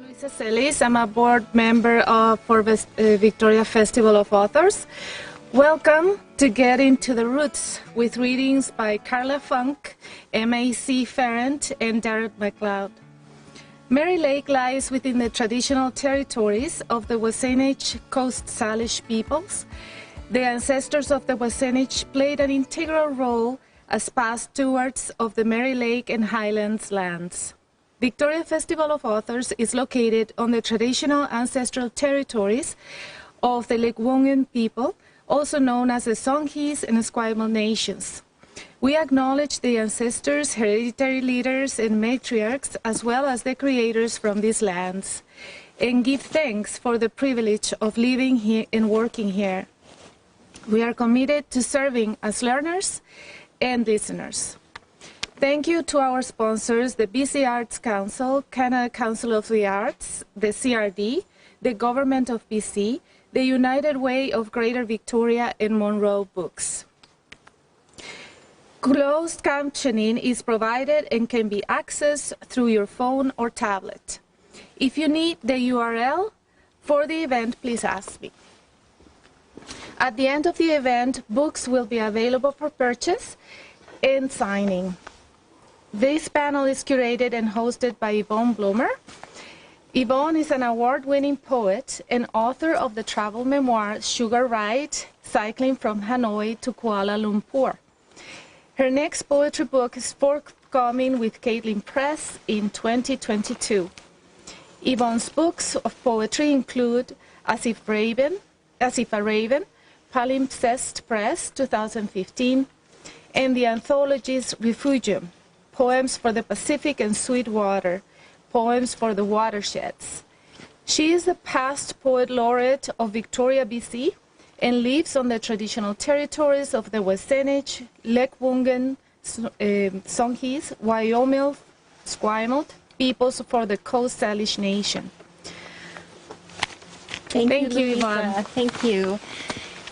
Luisa Celis. I'm a board member for Victoria Festival of Authors. Welcome to Get Into the Roots with readings by Carla Funk, M.A.C. Ferrand, and Daryl Mcleod. Mary Lake lies within the traditional territories of the Wasanich Coast Salish peoples. The ancestors of the Wasanich played an integral role as past stewards of the Mary Lake and Highlands lands. Victoria Festival of Authors is located on the traditional ancestral territories of the Lekwungen people, also known as the Songhees and Esquimalt nations. We acknowledge the ancestors, hereditary leaders, and matriarchs, as well as the creators from these lands, and give thanks for the privilege of living here and working here. We are committed to serving as learners and listeners. Thank you to our sponsors, the BC Arts Council, Canada Council of the Arts, the CRD, the Government of BC, the United Way of Greater Victoria, and Monroe Books. Closed captioning is provided and can be accessed through your phone or tablet. If you need the URL for the event, please ask me. At the end of the event, books will be available for purchase and signing. This panel is curated and hosted by Yvonne Bloomer. Yvonne is an award-winning poet and author of the travel memoir Sugar Ride, Cycling from Hanoi to Kuala Lumpur. Her next poetry book is forthcoming with Caitlin Press in 2022. Yvonne's books of poetry include As If a Raven, Palimpsest Press, 2015, and the anthologies Refugium, Poems for the Pacific and Sweetwater, Poems for the Watersheds. She is the past poet laureate of Victoria, BC, and lives on the traditional territories of the Wasanich, Lekwungen, Songhees, Wyoming, Esquimalt peoples for the Coast Salish Nation. Thank you, Yvonne. Thank you.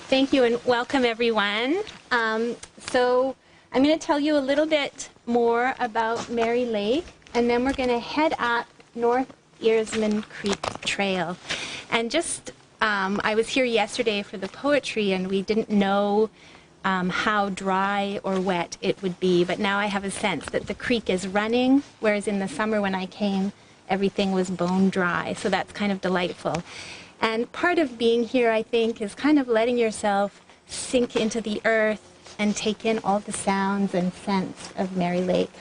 Thank you, and welcome, everyone. So I'm going to tell you a little bit more about Mary Lake, and then we're going to head up North Earsman Creek Trail. And just, I was here yesterday for the poetry, and we didn't know how dry or wet it would be, but now I have a sense that the creek is running, whereas in the summer when I came, everything was bone dry, so that's kind of delightful. And part of being here, I think, is kind of letting yourself sink into the earth and take in all the sounds and scents of Mary Lake.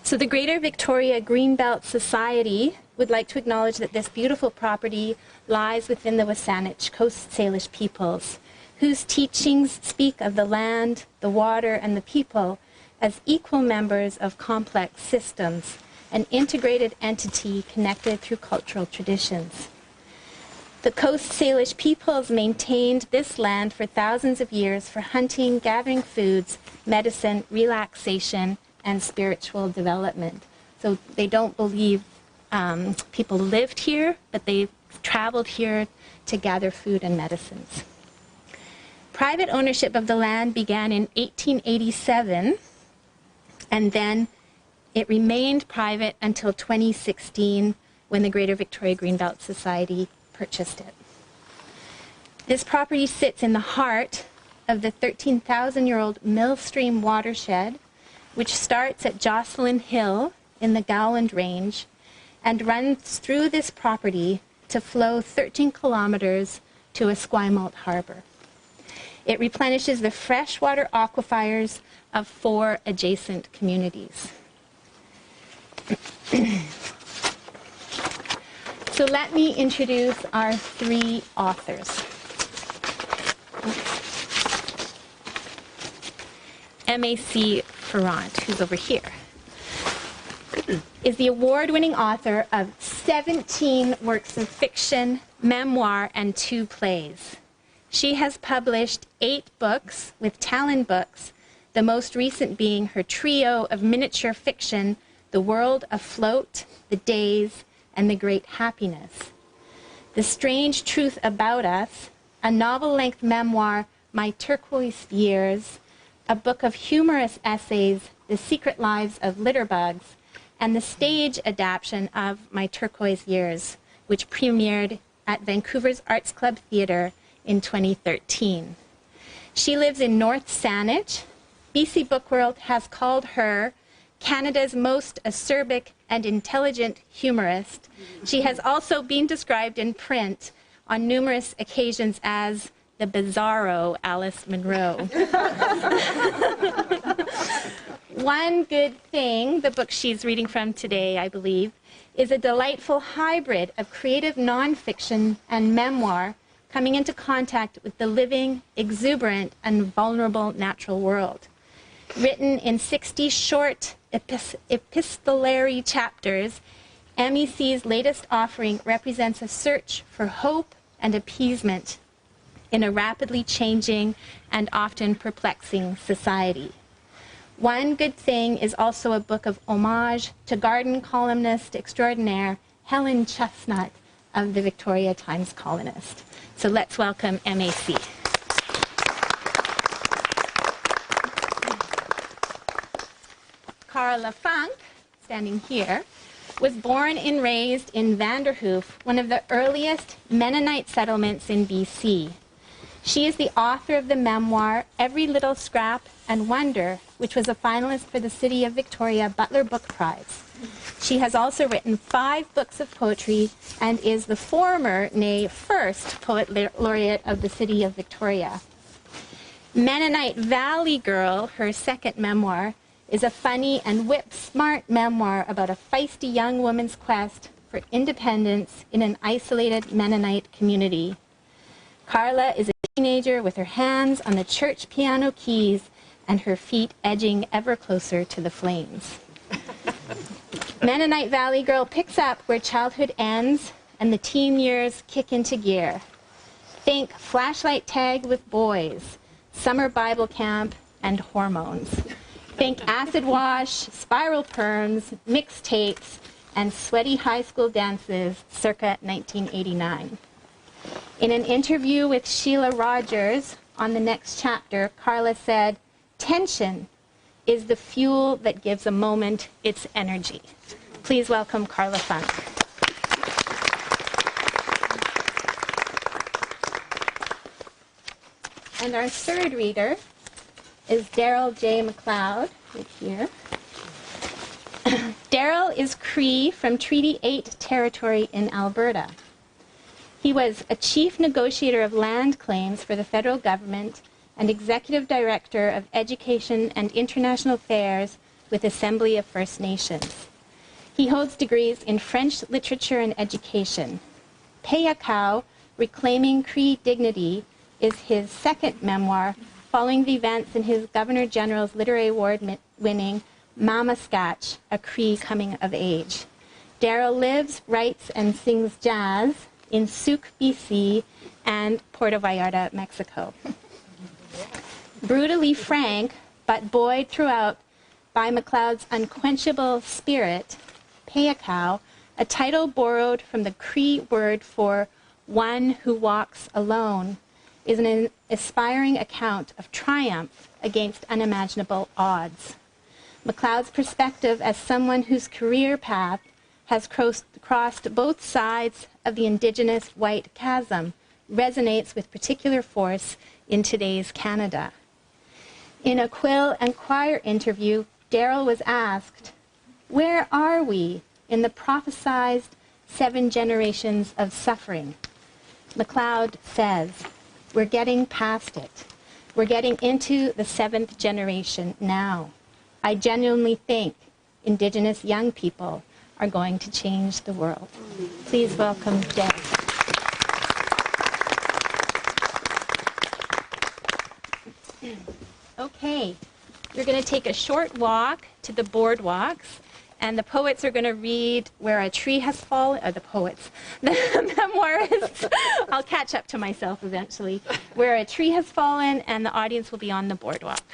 So the Greater Victoria Greenbelt Society would like to acknowledge that this beautiful property lies within the Wasanich Coast Salish peoples, whose teachings speak of the land, the water, and the people as equal members of complex systems, an integrated entity connected through cultural traditions. The Coast Salish peoples maintained this land for thousands of years for hunting, gathering foods, medicine, relaxation, and spiritual development. So they don't believe people lived here, but they traveled here to gather food and medicines. Private ownership of the land began in 1887, and then it remained private until 2016, when the Greater Victoria Greenbelt Society purchased it. This property sits in the heart of the 13,000-year-old Millstream watershed, which starts at Jocelyn Hill in the Gowland Range and runs through this property to flow 13 kilometers to Esquimalt Harbor. It replenishes the freshwater aquifers of 4 adjacent communities. So let me introduce our 3 authors. M.A.C. Ferrand, who's over here, is the award-winning author of 17 works of fiction, memoir, and 2 plays. She has published 8 books with Talon Books, the most recent being her trio of miniature fiction, The World Afloat, The Days, and The Great Happiness. The Strange Truth About Us, a novel-length memoir, My Turquoise Years, a book of humorous essays, The Secret Lives of Litterbugs, and the stage adaptation of My Turquoise Years, which premiered at Vancouver's Arts Club Theatre in 2013. She lives in North Saanich. BC Book World has called her Canada's most acerbic and intelligent humorist. She has also been described in print on numerous occasions as the bizarro Alice Munro. One good thing, the book she's reading from today, I believe, is a delightful hybrid of creative nonfiction and memoir coming into contact with the living, exuberant, and vulnerable natural world. Written in 60 short epistolary chapters, MEC's latest offering represents a search for hope and appeasement in a rapidly changing and often perplexing society. One Good Thing is also a book of homage to garden columnist extraordinaire Helen Chestnut of the Victoria Times Colonist. So let's welcome MAC. Carla Funk, standing here, was born and raised in Vanderhoof, one of the earliest Mennonite settlements in BC. She is the author of the memoir Every Little Scrap and Wonder, which was a finalist for the City of Victoria Butler Book Prize. She has also written 5 books of poetry and is the former, nay, first poet laureate of the City of Victoria. Mennonite Valley Girl, her second memoir, is a funny and whip-smart memoir about a feisty young woman's quest for independence in an isolated Mennonite community. Carla is a teenager with her hands on the church piano keys and her feet edging ever closer to the flames. Mennonite Valley Girl picks up where childhood ends and the teen years kick into gear. Think flashlight tag with boys, summer Bible camp, and hormones. Think acid wash, spiral perms, mixtapes, and sweaty high school dances circa 1989. In an interview with Sheila Rogers on the next chapter, Carla said, "Tension is the fuel that gives a moment its energy." Please welcome Carla Funk. And our third reader is Daryl J Mcleod, right here. Daryl is Cree from Treaty 8 territory in Alberta. He was a chief negotiator of land claims for the federal government and executive director of education and international affairs with Assembly of First Nations. He holds degrees in French literature and education. Payakau, Reclaiming Cree Dignity, is his second memoir, following the events in his Governor General's Literary Award-winning Mamaskatch, A Cree Coming of Age. Daryl lives, writes, and sings jazz in Souk, BC, and Puerto Vallarta, Mexico. Brutally frank, but buoyed throughout by Mcleod's unquenchable spirit, Payakau, a title borrowed from the Cree word for one who walks alone, is an aspiring account of triumph against unimaginable odds. Mcleod's perspective as someone whose career path has crossed both sides of the Indigenous white chasm resonates with particular force in today's Canada. In a Quill and Choir interview, Daryl was asked, "Where are we in the prophesied 7 generations of suffering?" Mcleod says, "We're getting past it. We're getting into the 7th generation now. I genuinely think Indigenous young people are going to change the world." Please welcome Deb. Okay, we're going to take a short walk to the boardwalks, and the poets are going to read Where a Tree Has Fallen, or the poets, the memoirists, I'll catch up to myself eventually, Where a Tree Has Fallen, and the audience will be on the boardwalk.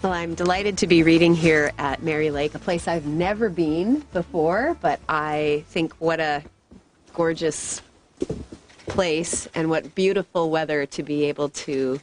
Well, I'm delighted to be reading here at Mary Lake, a place I've never been before, but I think what a gorgeous place and what beautiful weather to be able to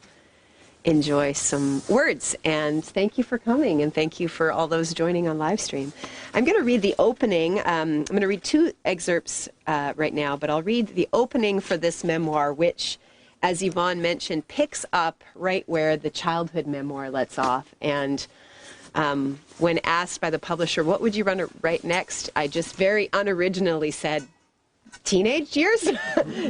enjoy some words. And thank you for coming, and thank you for all those joining on live stream. I'm going to read the opening. I'm going to read two excerpts right now, but I'll read the opening for this memoir, which, as Yvonne mentioned, picks up right where the childhood memoir lets off. And when asked by the publisher, what would you write next, I just very unoriginally said, teenage years,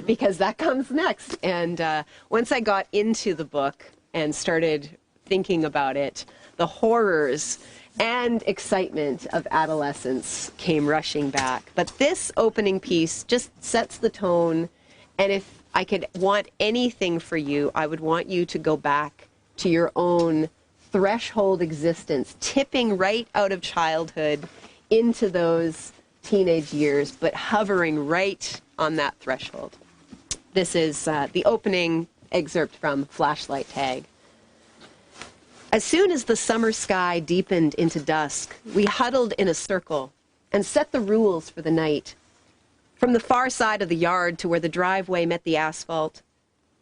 because that comes next. And once I got into the book and started thinking about it, the horrors and excitement of adolescence came rushing back. But this opening piece just sets the tone, and if I could want anything for you, I would want you to go back to your own threshold existence, tipping right out of childhood into those teenage years, but hovering right on that threshold. This is the opening excerpt from Flashlight Tag. As soon as the summer sky deepened into dusk, we huddled in a circle and set the rules for the night. From the far side of the yard to where the driveway met the asphalt,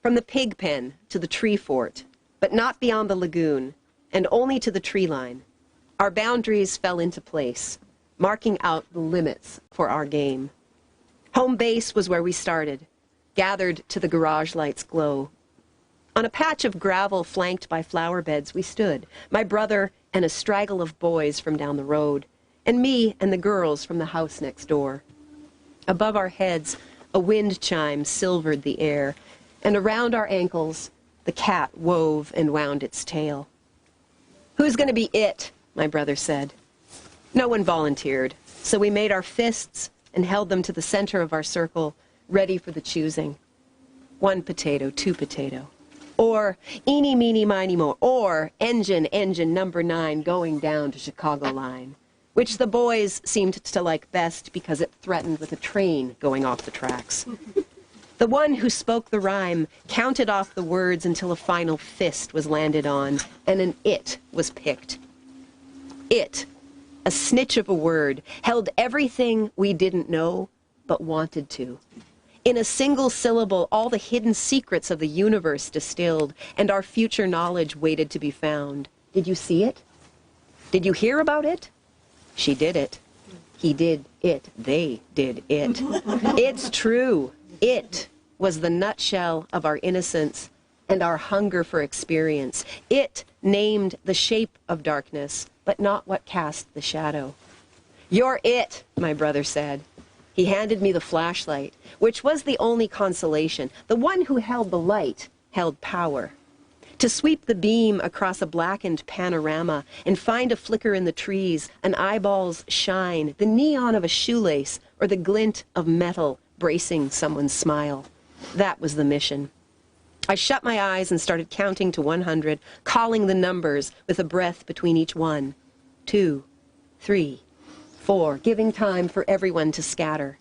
from the pig pen to the tree fort, but not beyond the lagoon, and only to the tree line, our boundaries fell into place, marking out the limits for our game. Home base was where we started, gathered to the garage light's glow. On a patch of gravel flanked by flower beds we stood, my brother and a straggle of boys from down the road, and me and the girls from the house next door. Above our heads, a wind chime silvered the air, and around our ankles, the cat wove and wound its tail. "Who's going to be it?" my brother said. No one volunteered, so we made our fists and held them to the center of our circle, ready for the choosing. 1 potato, 2 potato. Or eeny, meeny, miny, mo. Or engine number 9 going down to Chicago line, which the boys seemed to like best because it threatened with a train going off the tracks. The one who spoke the rhyme counted off the words until a final fist was landed on, and an it was picked. It, a snitch of a word, held everything we didn't know but wanted to. In a single syllable, all the hidden secrets of the universe distilled, and our future knowledge waited to be found. Did you see it? Did you hear about it? She did it. He did it. They did it. It's true. It was the nutshell of our innocence and our hunger for experience. It named the shape of darkness, but not what cast the shadow. "You're it," my brother said. He handed me the flashlight, which was the only consolation. The one who held the light held power. To sweep the beam across a blackened panorama and find a flicker in the trees, an eyeball's shine, the neon of a shoelace, or the glint of metal bracing someone's smile. That was the mission. I shut my eyes and started counting to 100, calling the numbers with a breath between each one. 2, 3, 4, giving time for everyone to scatter.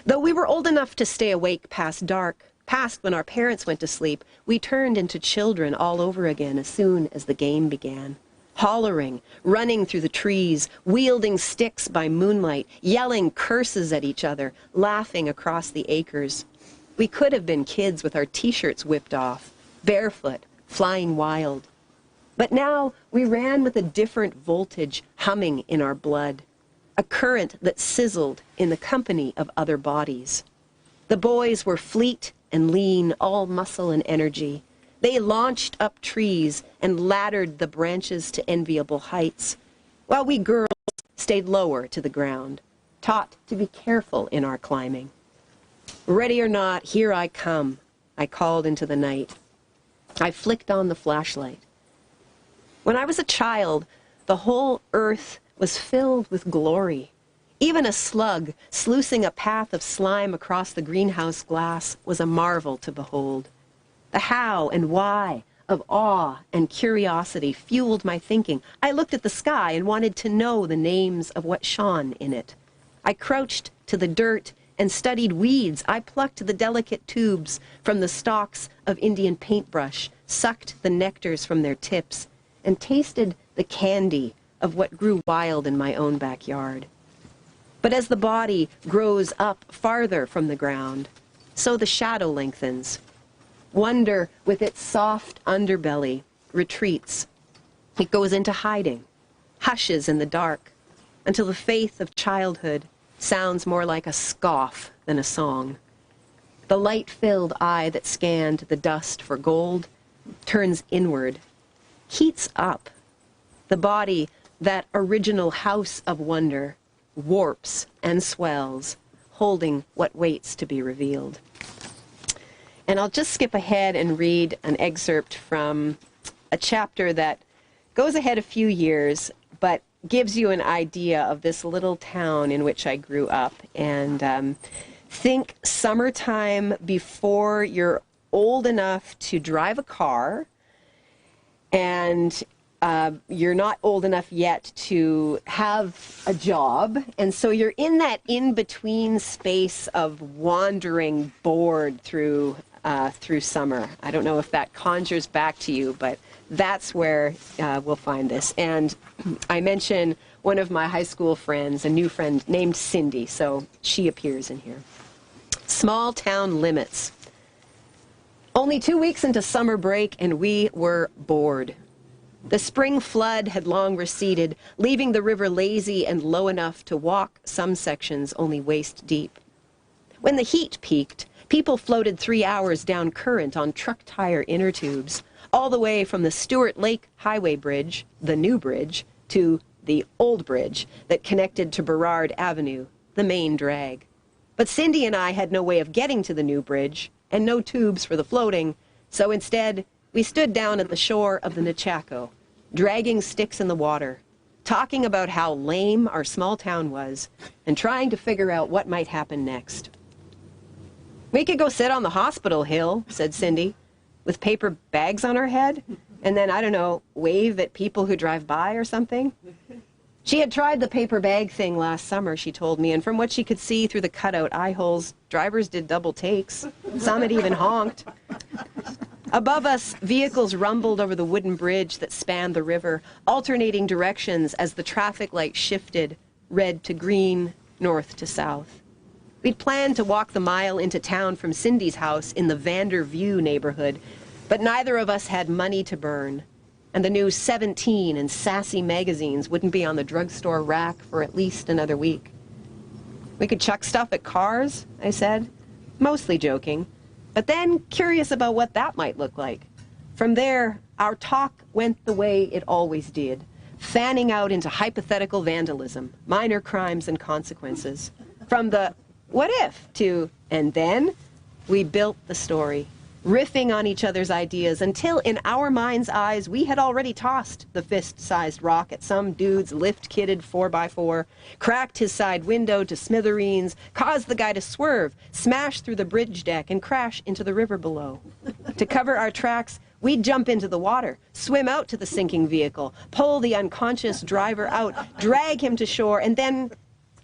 Though we were old enough to stay awake past dark, past when our parents went to sleep, we turned into children all over again as soon as the game began. Hollering, running through the trees, wielding sticks by moonlight, yelling curses at each other, laughing across the acres. We could have been kids with our t-shirts whipped off, barefoot, flying wild. But now we ran with a different voltage humming in our blood, a current that sizzled in the company of other bodies. The boys were fleet and lean, all muscle and energy. They launched up trees and laddered the branches to enviable heights, while we girls stayed lower to the ground, taught to be careful in our climbing. "Ready or not, here I come," I called into the night. I flicked on the flashlight. When I was a child, the whole earth was filled with glory. Even a slug sluicing a path of slime across the greenhouse glass was a marvel to behold. The how and why of awe and curiosity fueled my thinking. I looked at the sky and wanted to know the names of what shone in it. I crouched to the dirt and studied weeds. I plucked the delicate tubes from the stalks of Indian paintbrush, sucked the nectars from their tips, and tasted the candy of what grew wild in my own backyard. But as the body grows up farther from the ground, so the shadow lengthens. Wonder, with its soft underbelly, retreats. It goes into hiding, hushes in the dark, until the faith of childhood sounds more like a scoff than a song. The light-filled eye that scanned the dust for gold turns inward, heats up. The body, that original house of wonder, warps and swells, holding what waits to be revealed. And I'll just skip ahead and read an excerpt from a chapter that goes ahead a few years, but gives you an idea of this little town in which I grew up. And think summertime before you're old enough to drive a car, and you're not old enough yet to have a job, and so you're in that in-between space of wandering bored through summer. I don't know if that conjures back to you, but that's where we'll find this. And I mention one of my high school friends, a new friend named Cindy, so she appears in here. Small town limits. Only 2 weeks into summer break, and we were bored. The spring flood had long receded, leaving the river lazy and low enough to walk some sections only waist deep. When the heat peaked, people floated 3 hours down current on truck tire inner tubes, all the way from the Stewart Lake Highway Bridge, the new bridge, to the old bridge that connected to Burrard Avenue, the main drag. But Cindy and I had no way of getting to the new bridge, and no tubes for the floating, so instead we stood down at the shore of the Nechako, dragging sticks in the water, talking about how lame our small town was, and trying to figure out what might happen next. "We could go sit on the hospital hill," said Cindy, "with paper bags on our head, and then, I don't know, wave at people who drive by or something." She had tried the paper bag thing last summer, she told me, and from what she could see through the cutout eye holes, drivers did double takes. Some had even honked. Above us, vehicles rumbled over the wooden bridge that spanned the river, alternating directions as the traffic light shifted, red to green, north to south. We'd planned to walk the mile into town from Cindy's house in the Vanderview neighborhood, but neither of us had money to burn, and the new 17 and Sassy magazines wouldn't be on the drugstore rack for at least another week. "We could chuck stuff at cars," I said, mostly joking, but then curious about what that might look like. From there, our talk went the way it always did, fanning out into hypothetical vandalism, minor crimes and consequences. From the "what if" to "and then," we built the story, riffing on each other's ideas until in our mind's eyes we had already tossed the fist-sized rock at some dude's lift-kitted 4x4, cracked his side window to smithereens, caused the guy to swerve, smash through the bridge deck, and crash into the river below. To cover our tracks, we'd jump into the water, swim out to the sinking vehicle, pull the unconscious driver out, drag him to shore, and then,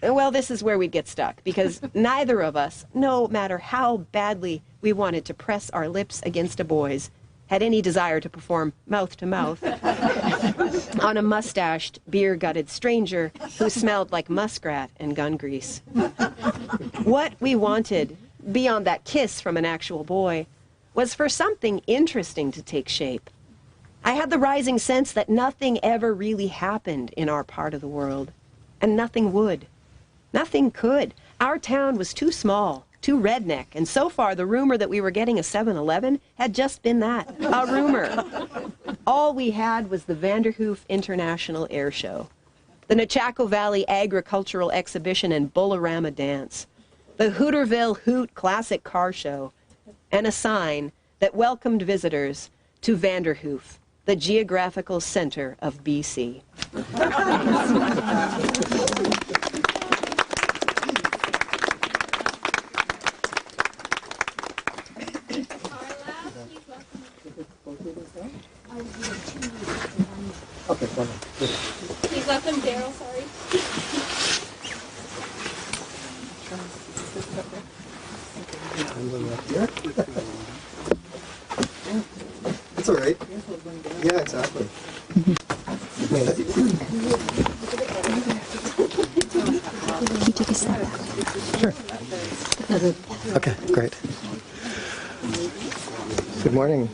well, this is where we'd get stuck, because neither of us, no matter how badly we wanted to press our lips against a boy's, had any desire to perform mouth-to-mouth on a mustached, beer-gutted stranger who smelled like muskrat and gun grease. What we wanted, beyond that kiss from an actual boy, was for something interesting to take shape. I had the rising sense that nothing ever really happened in our part of the world, and nothing would. Nothing could. Our town was too small, too redneck, and so far the rumor that we were getting a 7-Eleven had just been that, a rumor. All we had was the Vanderhoof International Air Show, the Nechako Valley Agricultural Exhibition and Bullarama Dance, the Hooterville Hoot Classic Car Show, and a sign that welcomed visitors to Vanderhoof, the geographical center of BC. Please welcome Daryl, sorry. It's all right. Yeah, exactly. Can you take a step back? Sure. Okay, great. Good morning.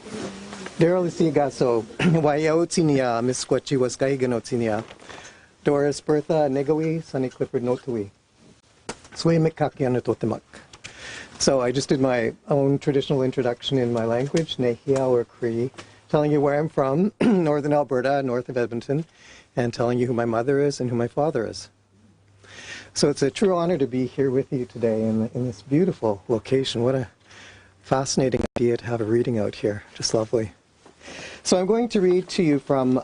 Daryl Isigaso, Waiaotinia, Misquachi was Gaiganotinia, Doris Bertha Negawi, Sunny Clifford Notui, Sway Mikakiana Totemak. So I just did my own traditional introduction in my language, Nehia or Cree, telling you where I'm from, northern Alberta, north of Edmonton, and telling you who my mother is and who my father is. So it's a true honor to be here with you today in this beautiful location. What a fascinating idea to have a reading out here. Just lovely. So I'm going to read to you from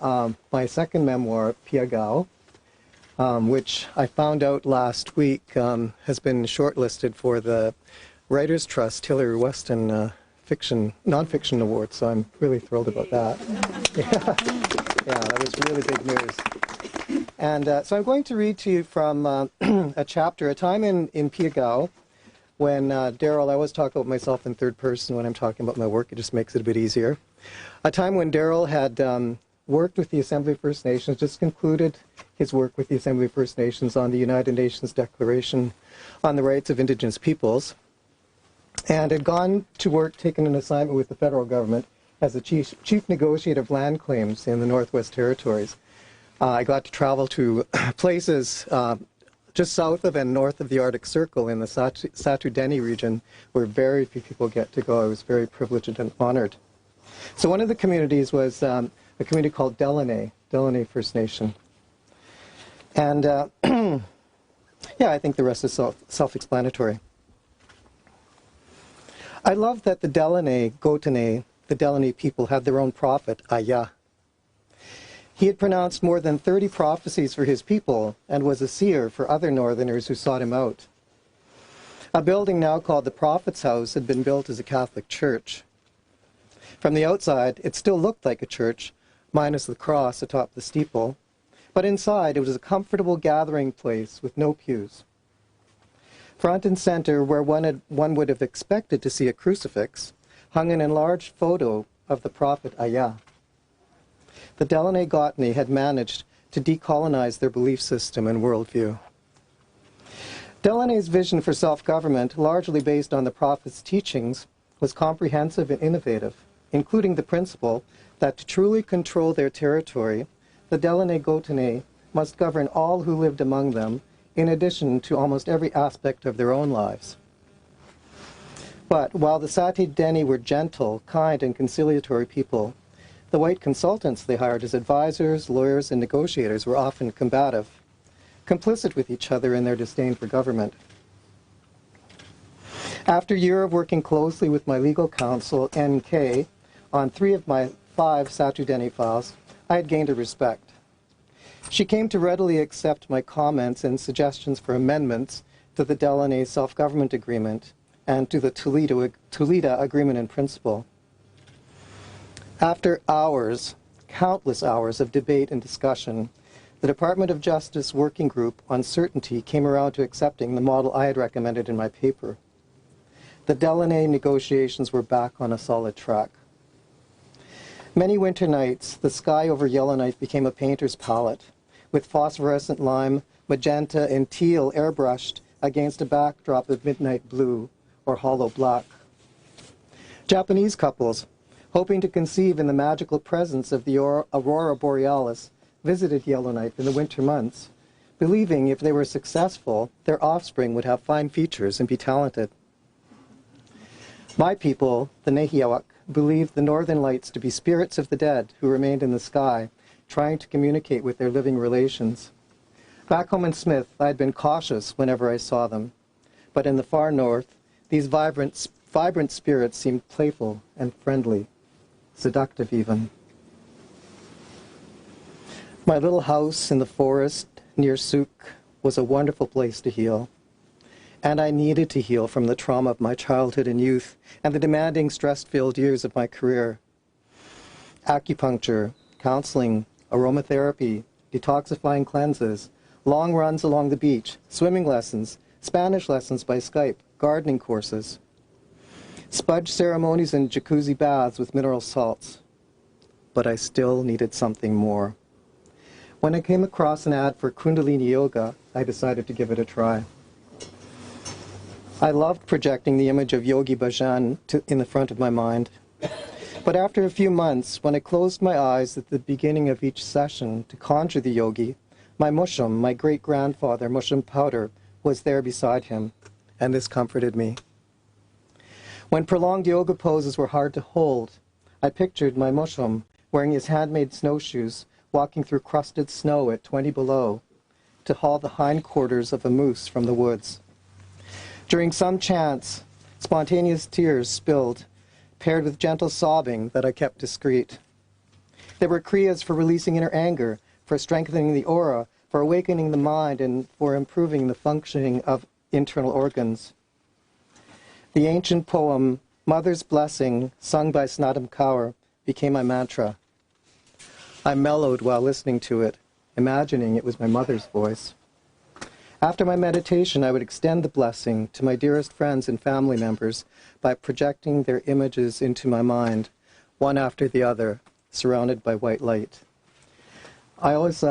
my second memoir, Piagao, which I found out last week has been shortlisted for the Writers' Trust Hillary Weston non-fiction award, so I'm really thrilled about that. Yeah, that was really big news. And so I'm going to read to you from a chapter, a time in Piagao, when Daryl, I always talk about myself in third person when I'm talking about my work. It just makes it a bit easier. A time when Daryl had worked with the Assembly of First Nations, just concluded his work with the Assembly of First Nations on the United Nations Declaration on the Rights of Indigenous Peoples, and had gone to work, taken an assignment with the federal government as the chief negotiator of land claims in the Northwest Territories. I got to travel to places just south of and north of the Arctic Circle in the Satu Deni region, where very few people get to go. I was very privileged and honored. So one of the communities was a community called Delaney First Nation. And yeah, I think the rest is self-explanatory. I love that the Delaney people had their own prophet, Aya. He had pronounced more than 30 prophecies for his people and was a seer for other northerners who sought him out. A building now called the Prophet's House had been built as a Catholic church. From the outside, it still looked like a church, minus the cross atop the steeple, but inside it was a comfortable gathering place with no pews. Front and center, where one would have expected to see a crucifix, hung an enlarged photo of the prophet Aya. The Delaney Gotney had managed to decolonize their belief system and worldview. Delaney's vision for self-government, largely based on the prophet's teachings, was comprehensive and innovative, including the principle that to truly control their territory, the Delaney Gotney must govern all who lived among them, in addition to almost every aspect of their own lives. But while the Sati Deni were gentle, kind, and conciliatory people, the white consultants they hired as advisors, lawyers, and negotiators were often combative, complicit with each other in their disdain for government. After a year of working closely with my legal counsel, NK, on 3 of my 5 Satu Deni files, I had gained her respect. She came to readily accept my comments and suggestions for amendments to the Delaney Self-Government Agreement and to the Tulita Agreement in Principle. After hours, countless hours of debate and discussion, the Department of Justice Working Group on Certainty came around to accepting the model I had recommended in my paper. The Delaney negotiations were back on a solid track. Many winter nights, the sky over Yellowknife became a painter's palette, with phosphorescent lime, magenta, and teal airbrushed against a backdrop of midnight blue or hollow black. Japanese couples, hoping to conceive in the magical presence of the Aurora Borealis, visited Yellowknife in the winter months, believing if they were successful, their offspring would have fine features and be talented. My people, the Nehiawak, believed the northern lights to be spirits of the dead who remained in the sky, trying to communicate with their living relations. Back home in Smith, I had been cautious whenever I saw them, but in the far north, these vibrant spirits seemed playful and friendly, seductive even. My little house in the forest near Souk was a wonderful place to heal. And I needed to heal from the trauma of my childhood and youth and the demanding, stress-filled years of my career. Acupuncture, counseling, aromatherapy, detoxifying cleanses, long runs along the beach, swimming lessons, Spanish lessons by Skype, gardening courses, spudge ceremonies and jacuzzi baths with mineral salts. but I still needed something more. When I came across an ad for Kundalini Yoga, I decided to give it a try. I loved projecting the image of Yogi Bhajan in the front of my mind. But after a few months, when I closed my eyes at the beginning of each session to conjure the yogi, my mushum, my great-grandfather, Mushum Powder, was there beside him, and this comforted me. When prolonged yoga poses were hard to hold, I pictured my mushum wearing his handmade snowshoes, walking through crusted snow at 20 below to haul the hindquarters of a moose from the woods. During some chants, spontaneous tears spilled, paired with gentle sobbing that I kept discreet. There were kriyas for releasing inner anger, for strengthening the aura, for awakening the mind, and for improving the functioning of internal organs. The ancient poem, Mother's Blessing, sung by Snadam Kaur, became my mantra. I mellowed while listening to it, imagining it was my mother's voice. After my meditation, I would extend the blessing to my dearest friends and family members by projecting their images into my mind, one after the other, surrounded by white light. I always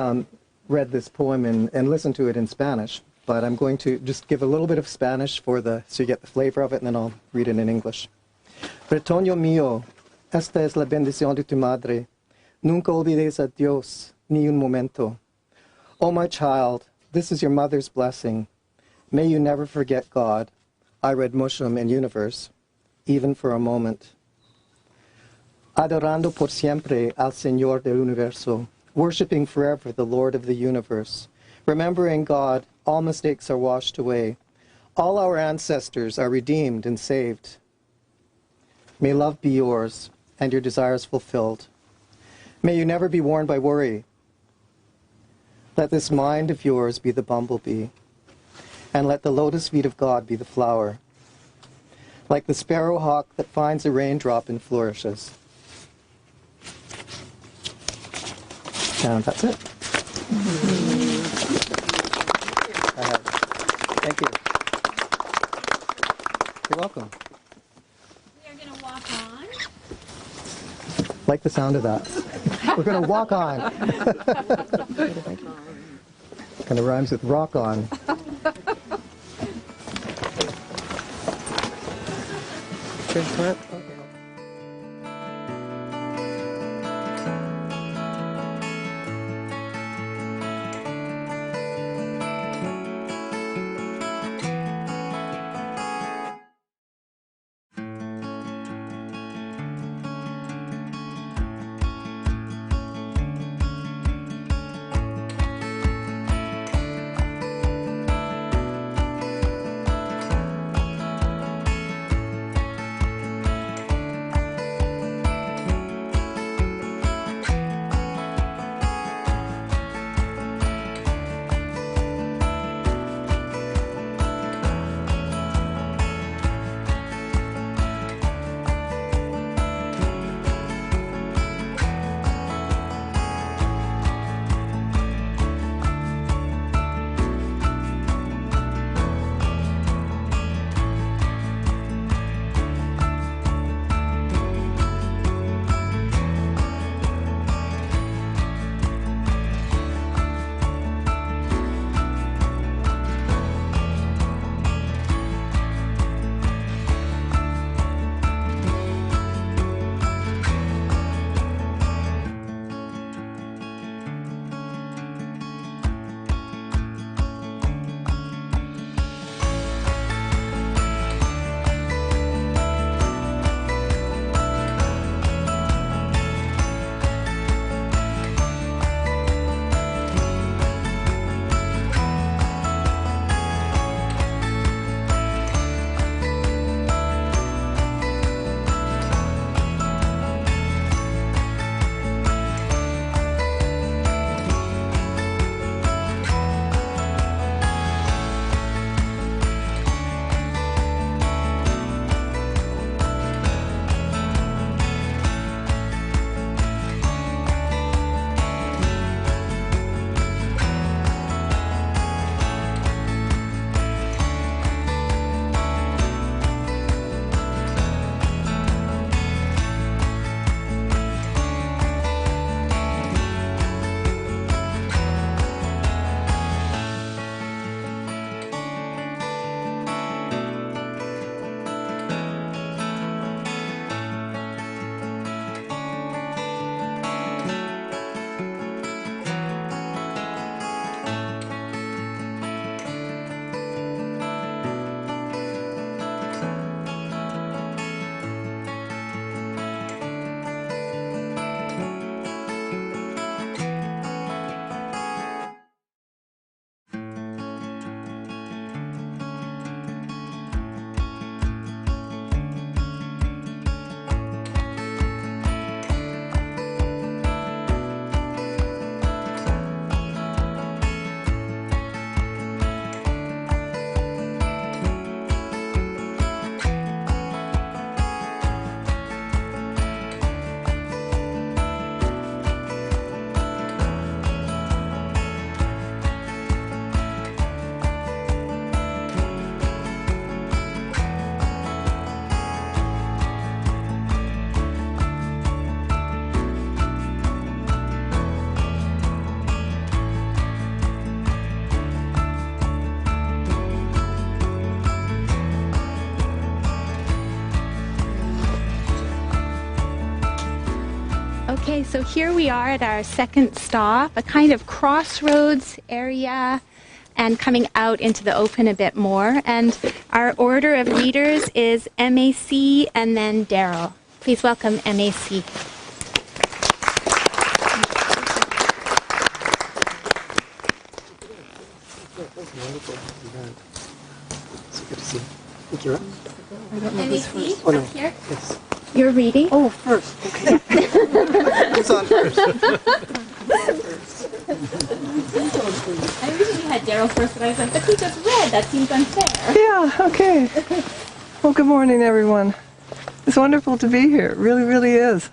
read this poem and listened to it in Spanish, but I'm going to just give a little bit of Spanish so you get the flavor of it, and then I'll read it in English. Retoño mío, esta es la bendición de tu madre. Nunca olvides a Dios, ni un momento. Oh, my child, this is your mother's blessing. May you never forget God. I read Mushum and Universe, even for a moment. Adorando por siempre al Señor del Universo, worshipping forever the Lord of the universe. Remembering God, all mistakes are washed away. All our ancestors are redeemed and saved. May love be yours and your desires fulfilled. May you never be worn by worry. Let this mind of yours be the bumblebee, and let the lotus feet of God be the flower, like the sparrowhawk that finds a raindrop and flourishes. And that's it. Thank you. You're welcome. We are going to walk on. Like the sound of that. We're going to walk on. Kind of rhymes with rock on. Good clip. Okay. Okay, so here we are at our second stop, a kind of crossroads area and coming out into the open a bit more. And our order of readers is MAC and then Daryl. Please welcome MAC. So good to see you. Thank you. I don't know who's first. Oh, no. Up here. Yes. You're reading? Oh, first. Okay. Who's on first? I originally had Daryl first, but I was like, but he just read. That seems unfair. Yeah, okay. Well, good morning, everyone. It's wonderful to be here. It really, really is.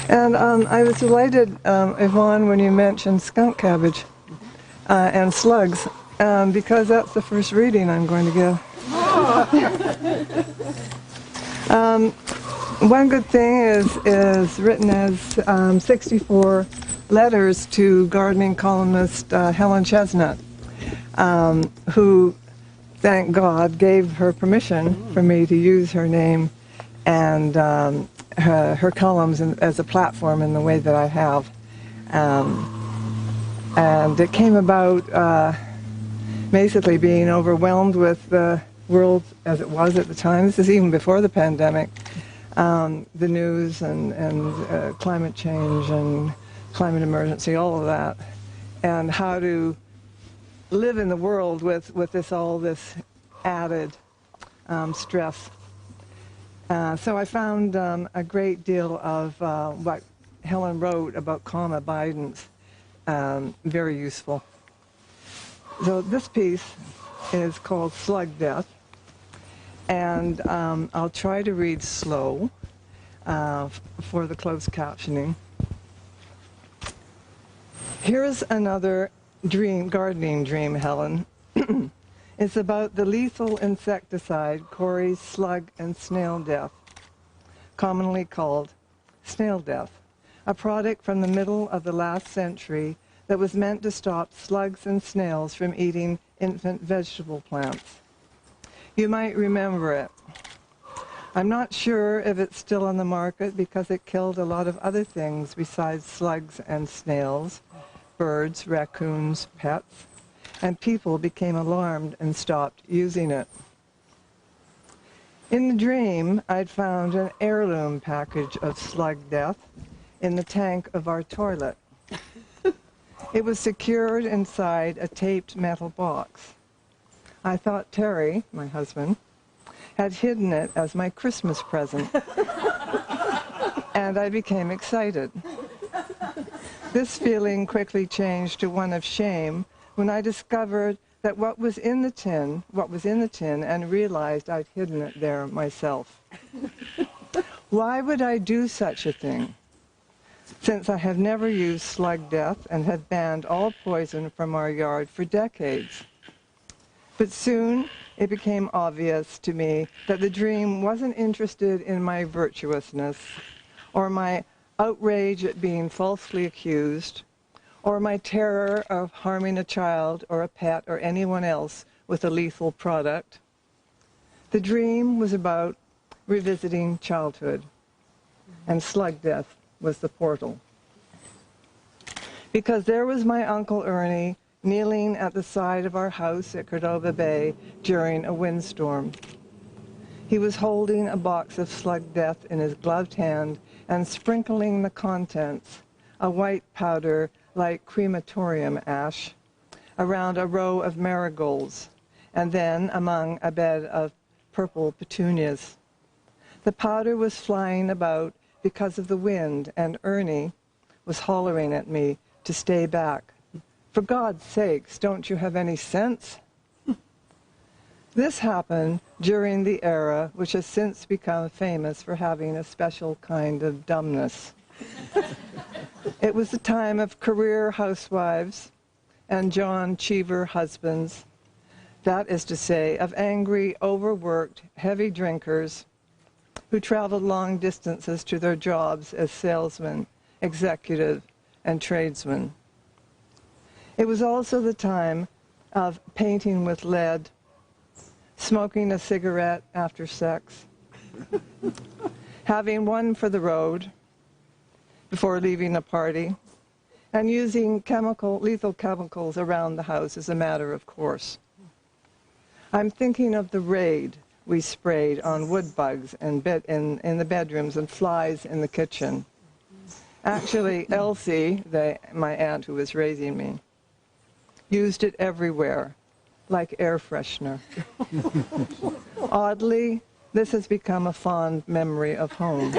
And I was delighted, Yvonne, when you mentioned skunk cabbage and slugs, because that's the first reading I'm going to give. One good thing is written as 64 letters to gardening columnist Helen Chestnut, who, thank God, gave her permission for me to use her name and her columns as a platform in the way that I have. And it came about basically being overwhelmed with the world as it was at the time. This is even before the pandemic. The news and climate change and climate emergency, all of that, and how to live in the world with all this added stress. So I found a great deal of what Helen wrote about calm abidance very useful. So this piece is called Slug Death, and I'll try to read slow for the closed captioning. Here's another dream, gardening dream, Helen. It's about the lethal insecticide Corey's slug and snail death, commonly called snail death, a product from the middle of the last century that was meant to stop slugs and snails from eating infant vegetable plants. You might remember it. I'm not sure if it's still on the market because it killed a lot of other things besides slugs and snails, birds, raccoons, pets, and people became alarmed and stopped using it. In the dream, I'd found an heirloom package of slug death in the tank of our toilet. It was secured inside a taped metal box. I thought Terry, my husband, had hidden it as my Christmas present. And I became excited. This feeling quickly changed to one of shame when I discovered that what was in the tin, and realized I'd hidden it there myself. Why would I do such a thing? Since I have never used slug death and have banned all poison from our yard for decades. But soon it became obvious to me that the dream wasn't interested in my virtuousness, or my outrage at being falsely accused, or my terror of harming a child or a pet or anyone else with a lethal product. The dream was about revisiting childhood, and slug death was the portal. Because there was my Uncle Ernie kneeling at the side of our house at Cordova Bay during a windstorm. He was holding a box of slug death in his gloved hand and sprinkling the contents, a white powder like crematorium ash, around a row of marigolds, and then among a bed of purple petunias. The powder was flying about because of the wind, and Ernie was hollering at me to stay back. For God's sakes, don't you have any sense? This happened during the era which has since become famous for having a special kind of dumbness. It was the time of career housewives and John Cheever husbands, that is to say, of angry, overworked, heavy drinkers who traveled long distances to their jobs as salesmen, executive, and tradesmen. It was also the time of painting with lead, smoking a cigarette after sex, having one for the road, before leaving a party, and using lethal chemicals around the house is a matter of course. I'm thinking of the Raid we sprayed on wood bugs in the bedrooms and flies in the kitchen. Actually, Elsie, my aunt who was raising me, used it everywhere, like air freshener. Oddly, this has become a fond memory of home.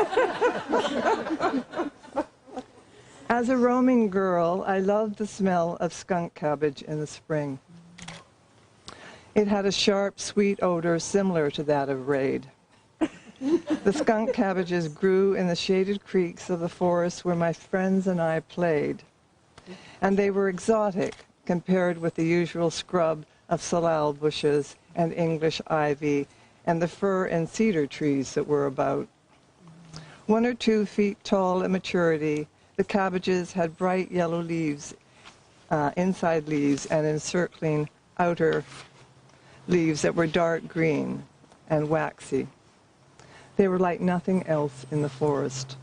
As a roaming girl, I loved the smell of skunk cabbage in the spring. It had a sharp, sweet odor similar to that of Raid. The skunk cabbages grew in the shaded creeks of the forest where my friends and I played, and they were exotic compared with the usual scrub of salal bushes and English ivy and the fir and cedar trees that were about. 1 or 2 feet tall at maturity, the cabbages had bright yellow leaves, inside leaves, and encircling outer leaves that were dark green and waxy. They were like nothing else in the forest.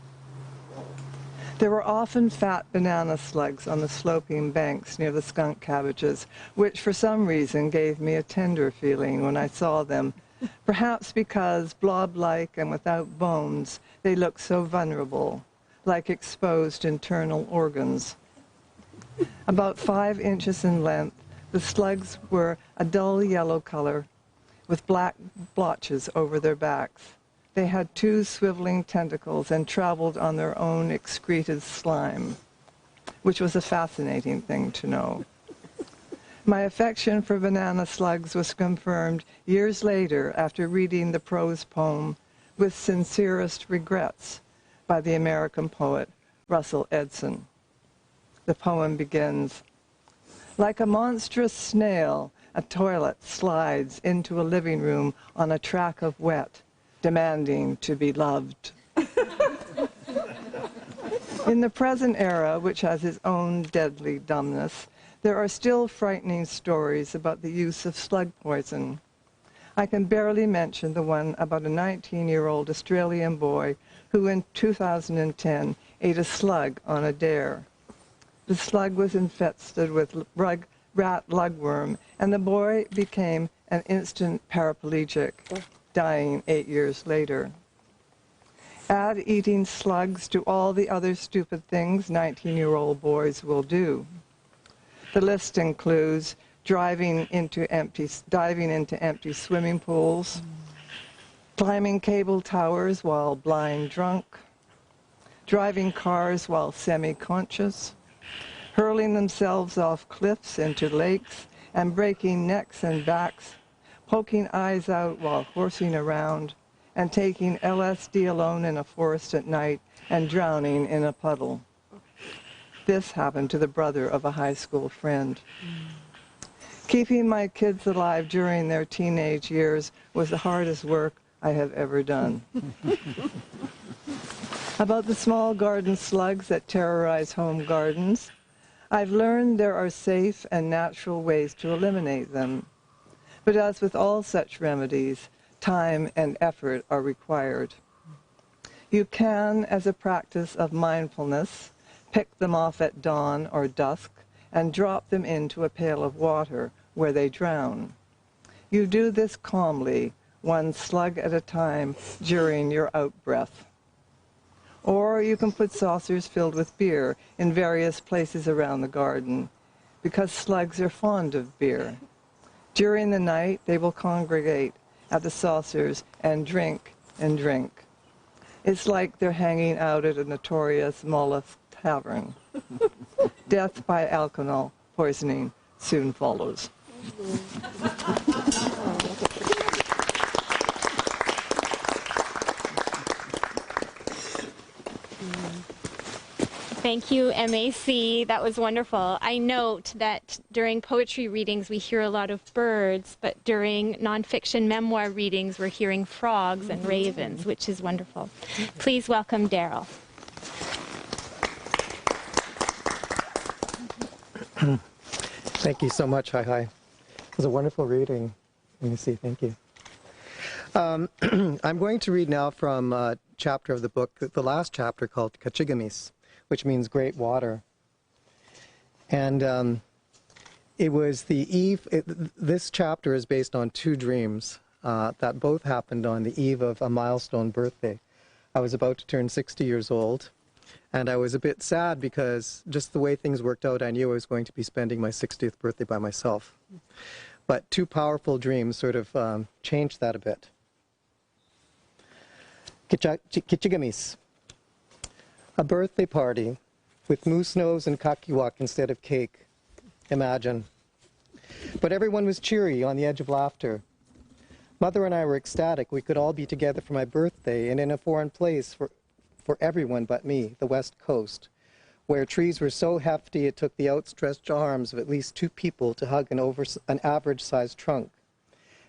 There were often fat banana slugs on the sloping banks near the skunk cabbages, which for some reason gave me a tender feeling when I saw them, perhaps because, blob-like and without bones, they looked so vulnerable, like exposed internal organs. About 5 inches in length, the slugs were a dull yellow color with black blotches over their backs. They had 2 swiveling tentacles and traveled on their own excreted slime, which was a fascinating thing to know. My affection for banana slugs was confirmed years later after reading the prose poem With Sincerest Regrets by the American poet Russell Edson. The poem begins, "Like a monstrous snail, a toilet slides into a living room on a track of wet, demanding to be loved." In the present era, which has its own deadly dumbness, there are still frightening stories about the use of slug poison. I can barely mention the one about a 19-year-old Australian boy who in 2010 ate a slug on a dare. The slug was infested with rat lugworm, and the boy became an instant paraplegic, dying 8 years later. Add eating slugs to all the other stupid things 19-year-old boys will do. The list includes diving into empty swimming pools, climbing cable towers while blind drunk, driving cars while semi-conscious, hurling themselves off cliffs into lakes and breaking necks and backs, poking eyes out while horsing around, and taking LSD alone in a forest at night and drowning in a puddle. This happened to the brother of a high school friend. Keeping my kids alive during their teenage years was the hardest work I have ever done. About the small garden slugs that terrorize home gardens, I've learned there are safe and natural ways to eliminate them. But as with all such remedies, time and effort are required. You can, as a practice of mindfulness, pick them off at dawn or dusk and drop them into a pail of water where they drown. You do this calmly, 1 slug at a time during your out-breath. Or you can put saucers filled with beer in various places around the garden, because slugs are fond of beer. During the night, they will congregate at the saucers and drink and drink. It's like they're hanging out at a notorious mollusk tavern. Death by alcohol poisoning soon follows. Thank you, MAC. That was wonderful. I note that during poetry readings we hear a lot of birds, but during nonfiction memoir readings we're hearing frogs and ravens, which is wonderful. Please welcome Daryl. Thank you so much. Hi. It was a wonderful reading. Let me see. Thank you. I'm going to read now from a chapter of the book, the last chapter called Kachigamis, which means great water. And it was the eve, this chapter is based on two dreams that both happened on the eve of a milestone birthday. I was about to turn 60 years old, and I was a bit sad because just the way things worked out, I knew I was going to be spending my 60th birthday by myself. But two powerful dreams sort of changed that a bit. Kichigamis. A birthday party with moose nose and kakiwak instead of cake. Imagine. But everyone was cheery, on the edge of laughter. Mother and I were ecstatic we could all be together for my birthday and in a foreign place for everyone but me, the West Coast, where trees were so hefty it took the outstretched arms of at least two people to hug an average-sized trunk,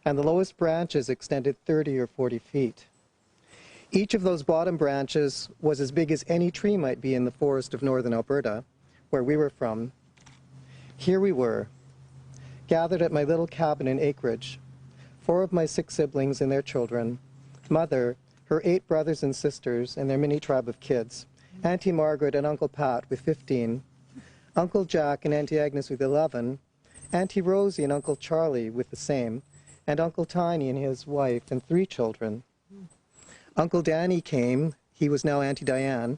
and the lowest branches extended 30 or 40 feet. Each of those bottom branches was as big as any tree might be in the forest of northern Alberta, where we were from. Here we were, gathered at my little cabin in acreage, 4 of my 6 siblings and their children, Mother, her 8 brothers and sisters and their mini tribe of kids, Auntie Margaret and Uncle Pat with 15, Uncle Jack and Auntie Agnes with 11, Auntie Rosie and Uncle Charlie with the same, and Uncle Tiny and his wife and 3 children. Uncle Danny came, he was now Auntie Diane,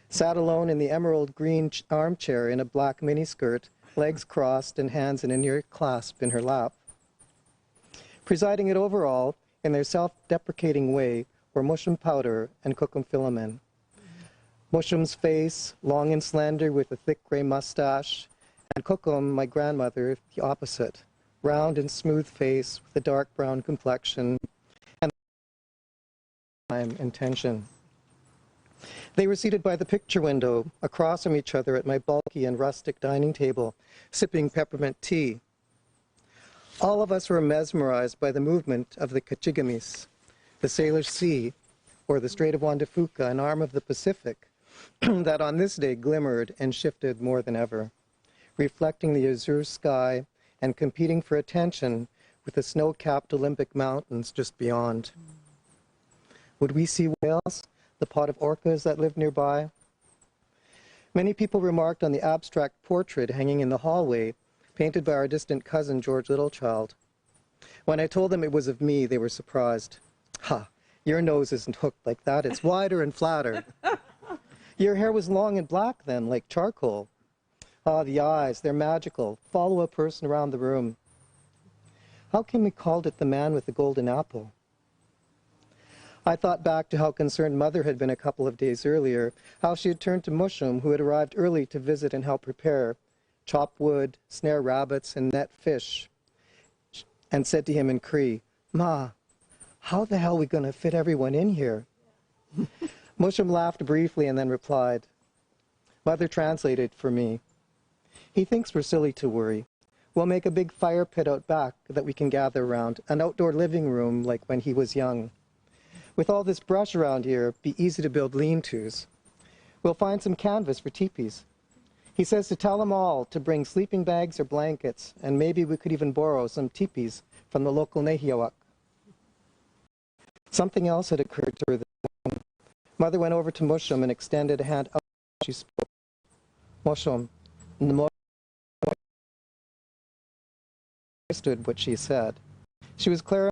sat alone in the emerald green armchair in a black miniskirt, legs crossed and hands in a near clasp in her lap. Presiding it over all, in their self-deprecating way, were Mushum Powder and Kukum Philomen. Mushum's face, long and slender with a thick gray mustache, and Kukum, my grandmother, the opposite, round and smooth face with a dark brown complexion and time and tension. They were seated by the picture window, across from each other at my bulky and rustic dining table, sipping peppermint tea. All of us were mesmerized by the movement of the Kachigamis, the Sailor Sea, or the Strait of Juan de Fuca, an arm of the Pacific, that on this day glimmered and shifted more than ever, reflecting the azure sky and competing for attention with the snow-capped Olympic mountains just beyond. Would we see whales, the pod of orcas that lived nearby? Many people remarked on the abstract portrait hanging in the hallway, painted by our distant cousin George Littlechild. When I told them it was of me, they were surprised. Ha, your nose isn't hooked like that, it's wider and flatter. Your hair was long and black then, like charcoal. Ah, the eyes, they're magical. Follow a person around the room. How can we called it the man with the golden apple? I thought back to how concerned Mother had been a couple of days earlier, how she had turned to Mushum, who had arrived early to visit and help prepare, chop wood, snare rabbits, and net fish, and said to him in Cree, "Ma, how the hell are we going to fit everyone in here?" Mushum laughed briefly and then replied. Mother translated for me. "He thinks we're silly to worry. We'll make a big fire pit out back that we can gather around, an outdoor living room like when he was young. With all this brush around here, it'd be easy to build lean-tos. We'll find some canvas for teepees. He says to tell them all to bring sleeping bags or blankets, and maybe we could even borrow some teepees from the local Nehiawak." Something else had occurred to her this morning. Mother went over to Mushum and extended a hand up as she spoke. Mushum, understood what she said. She was clear.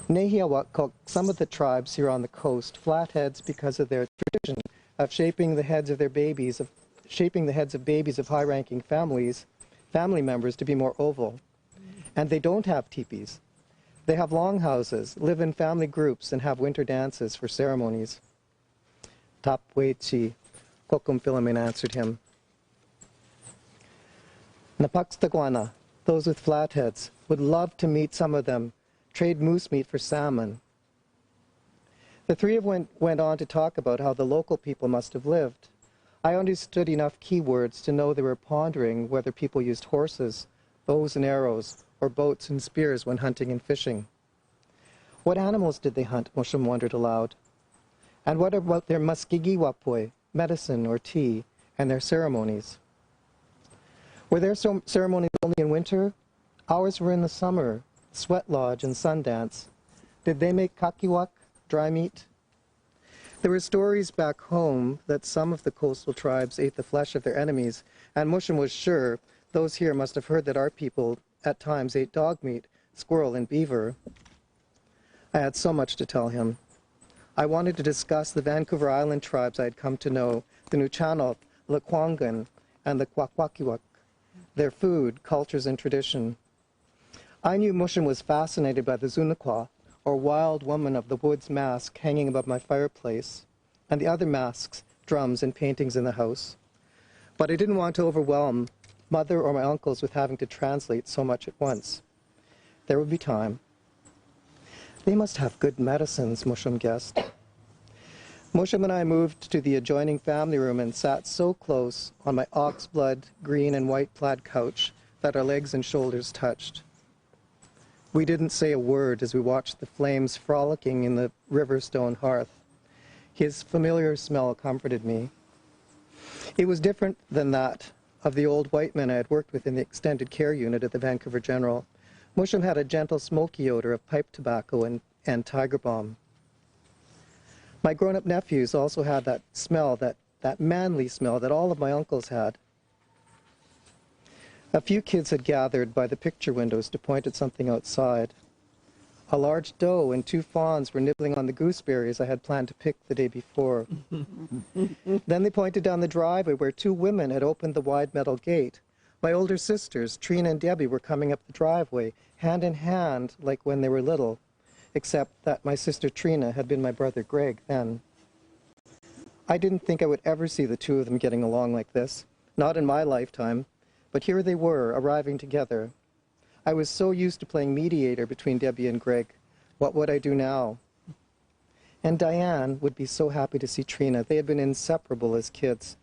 Nehiawak called some of the tribes here on the coast flatheads because of their tradition of shaping the heads of babies of high-ranking family members to be more oval. And they don't have teepees. They have longhouses, live in family groups, and have winter dances for ceremonies. Tapwechi, Kokum Philomen answered him. Napakstagwana, those with flatheads, would love to meet some of them, trade moose meat for salmon. The three of them went on to talk about how the local people must have lived. I understood enough keywords to know they were pondering whether people used horses, bows and arrows, or boats and spears when hunting and fishing. What animals did they hunt? Mushum wondered aloud. And what about their maskigi wapoi, medicine or tea, and their ceremonies? Were their ceremonies only in winter? Ours were in the summer, sweat lodge and sun dance. Did they make kakiwak, dry meat? There were stories back home that some of the coastal tribes ate the flesh of their enemies, and Musham was sure those here must have heard that our people at times ate dog meat, squirrel, and beaver. I had so much to tell him. I wanted to discuss the Vancouver Island tribes I had come to know, the Nuchanot, the Kwangan, and the Kwakwakiwak, their food, cultures, and tradition. I knew Musham was fascinated by the Zunakwa, or wild woman of the woods mask hanging above my fireplace, and the other masks, drums, and paintings in the house. But I didn't want to overwhelm Mother or my uncles with having to translate so much at once. There would be time. They must have good medicines, Musham guessed. Musham and I moved to the adjoining family room and sat so close on my oxblood, green and white plaid couch that our legs and shoulders touched. We didn't say a word as we watched the flames frolicking in the river stone hearth. His familiar smell comforted me. It was different than that of the old white men I had worked with in the extended care unit at the Vancouver General. Musham had a gentle smoky odor of pipe tobacco and tiger balm. My grown-up nephews also had that smell, that manly smell that all of my uncles had. A few kids had gathered by the picture windows to point at something outside. A large doe and 2 fawns were nibbling on the gooseberries I had planned to pick the day before. Then they pointed down the driveway where 2 women had opened the wide metal gate. My older sisters, Trina and Debbie, were coming up the driveway, hand in hand like when they were little, except that my sister Trina had been my brother Greg then. I didn't think I would ever see the 2 of them getting along like this, not in my lifetime. But here they were, arriving together. I was so used to playing mediator between Debbie and Greg. What would I do now? And Diane would be so happy to see Trina. They had been inseparable as kids.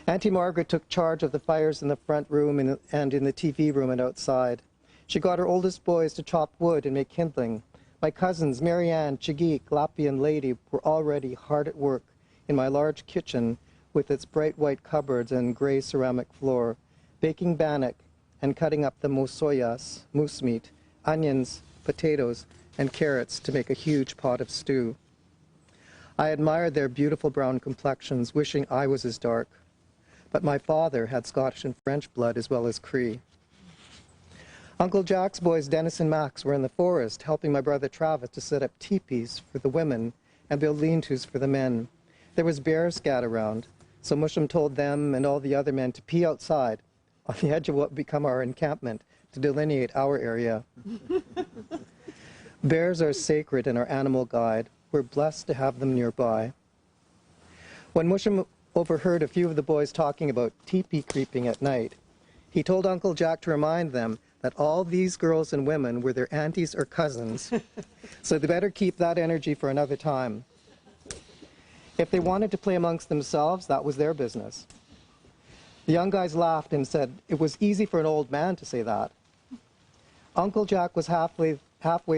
Auntie Margaret took charge of the fires in the front room and in the TV room and outside. She got her oldest boys to chop wood and make kindling. My cousins, Marianne, Chigik, Lappy, and Lady, were already hard at work in my large kitchen with its bright white cupboards and gray ceramic floor, baking bannock and cutting up the mosoyas, moose meat, onions, potatoes, and carrots to make a huge pot of stew. I admired their beautiful brown complexions, wishing I was as dark. But my father had Scottish and French blood as well as Cree. Uncle Jack's boys, Dennis and Max, were in the forest helping my brother Travis to set up teepees for the women and build lean-tos for the men. There was bear scat around, so Musham told them and all the other men to pee outside on the edge of what would become our encampment to delineate our area. Bears are sacred in our animal guide. We're blessed to have them nearby. When Musham overheard a few of the boys talking about teepee creeping at night, he told Uncle Jack to remind them that all these girls and women were their aunties or cousins, so they better keep that energy for another time. If they wanted to play amongst themselves, that was their business. The young guys laughed and said it was easy for an old man to say that. Uncle Jack was halfway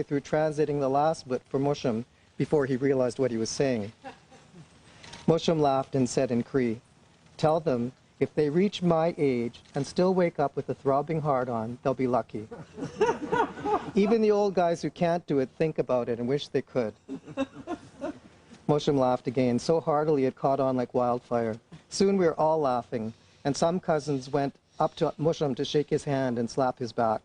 through translating the last bit for Musham before he realized what he was saying. Musham laughed and said in Cree, "Tell them if they reach my age and still wake up with a throbbing heart on, they'll be lucky. Even the old guys who can't do it think about it and wish they could." Musham laughed again, so heartily it caught on like wildfire. Soon we were all laughing, and some cousins went up to Musham to shake his hand and slap his back.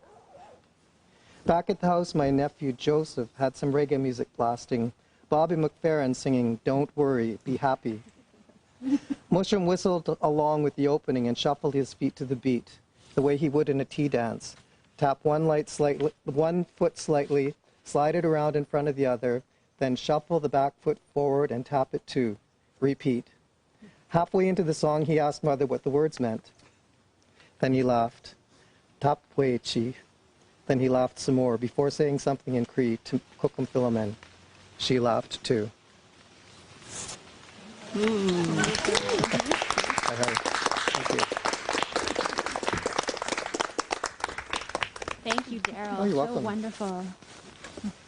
Back at the house, my nephew Joseph had some reggae music blasting, Bobby McFerrin singing, "Don't Worry, Be Happy." Musham whistled along with the opening and shuffled his feet to the beat, the way he would in a tea dance. Tap one foot slightly, slide it around in front of the other, then shuffle the back foot forward and tap it too. Repeat. Halfway into the song, he asked Mother what the words meant. Then he laughed. "Tap way, Chief." Then he laughed some more before saying something in Cree to Kukum Philomen. She laughed too. Thank you, Daryl. Oh, you're so welcome. Wonderful.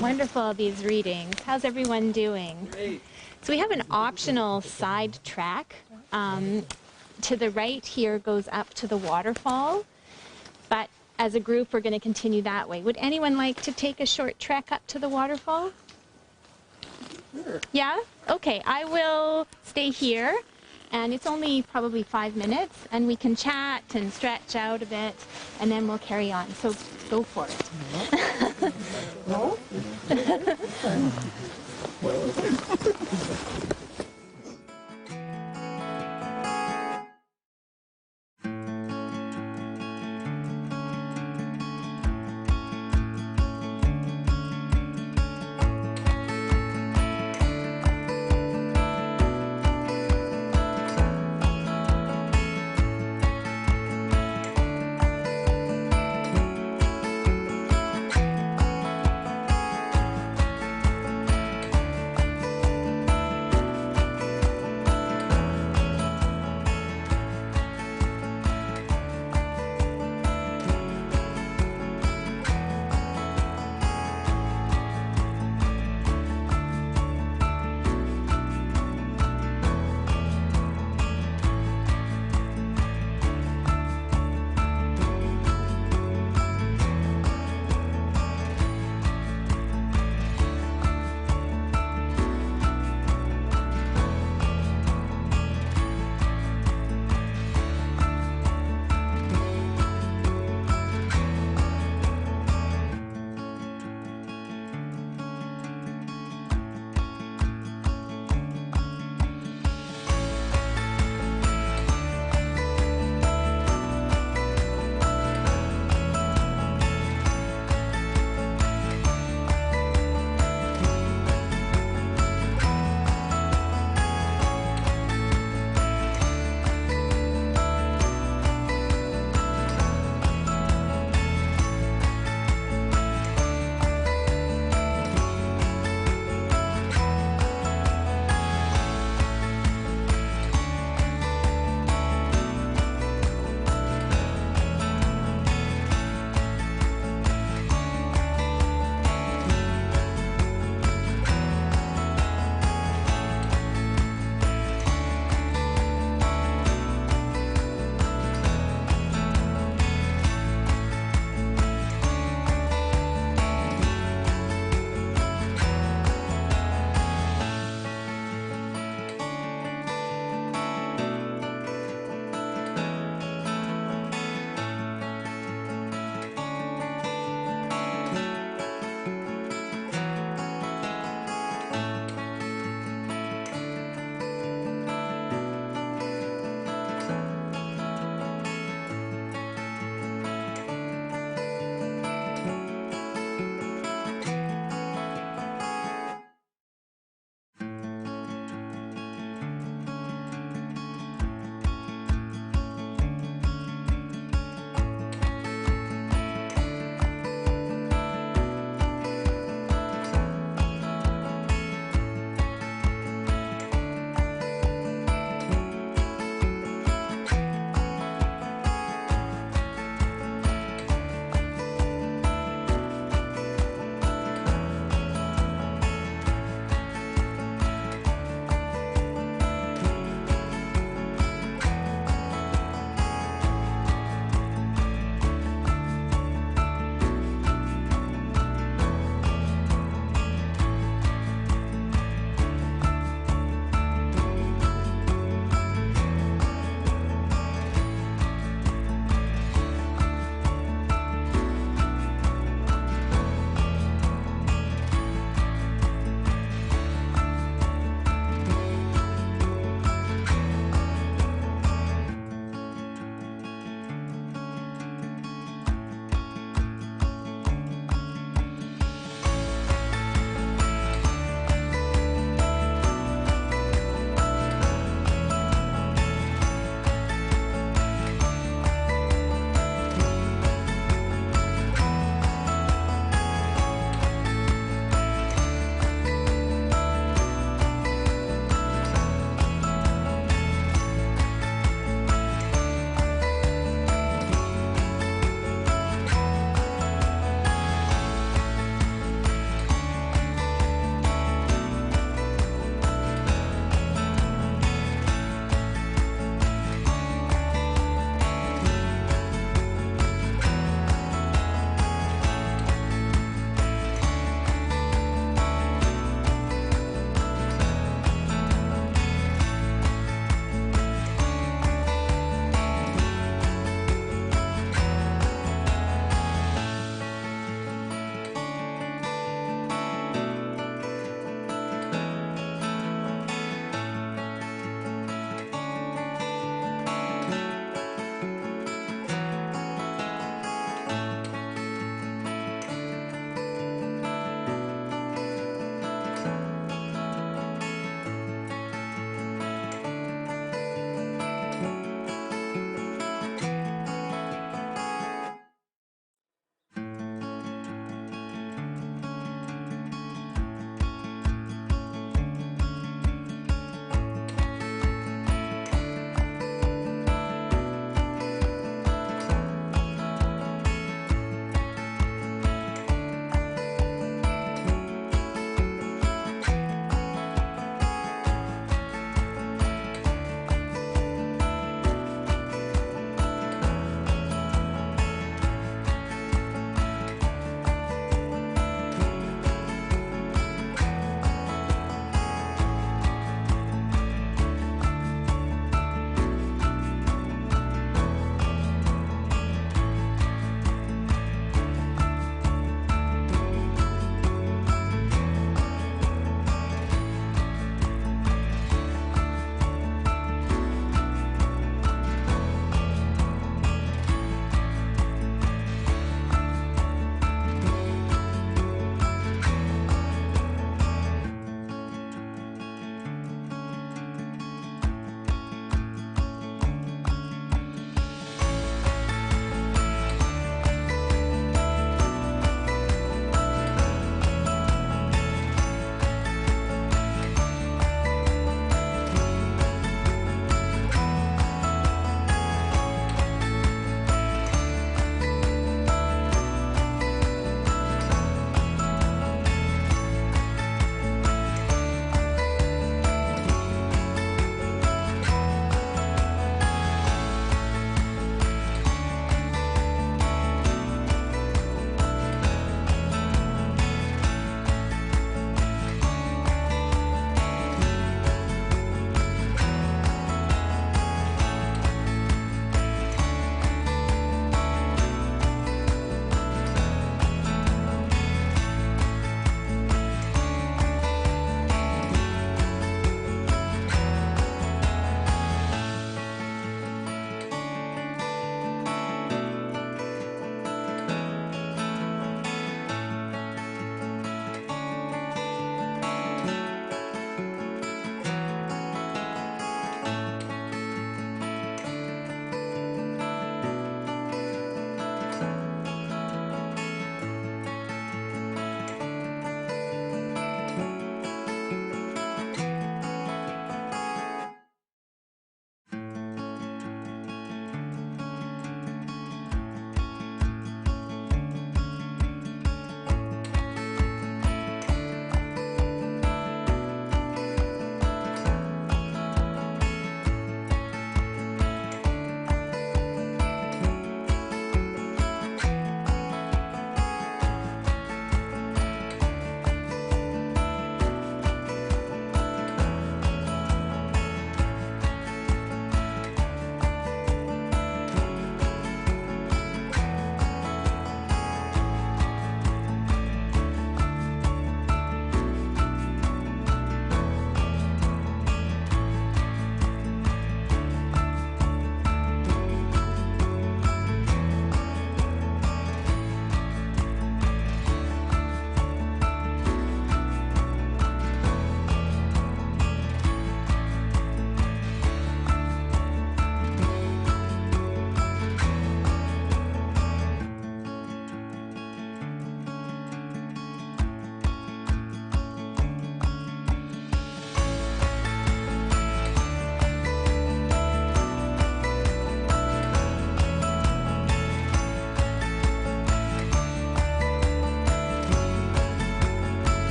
Wonderful, these readings. How's everyone doing? Great. So we have an optional side track. To the right here goes up to the waterfall, but as a group we're going to continue that way. Would anyone like to take a short trek up to the waterfall? Yeah? Okay, I will stay here, and it's only probably 5 minutes, and we can chat and stretch out a bit, and then we'll carry on. So go for it.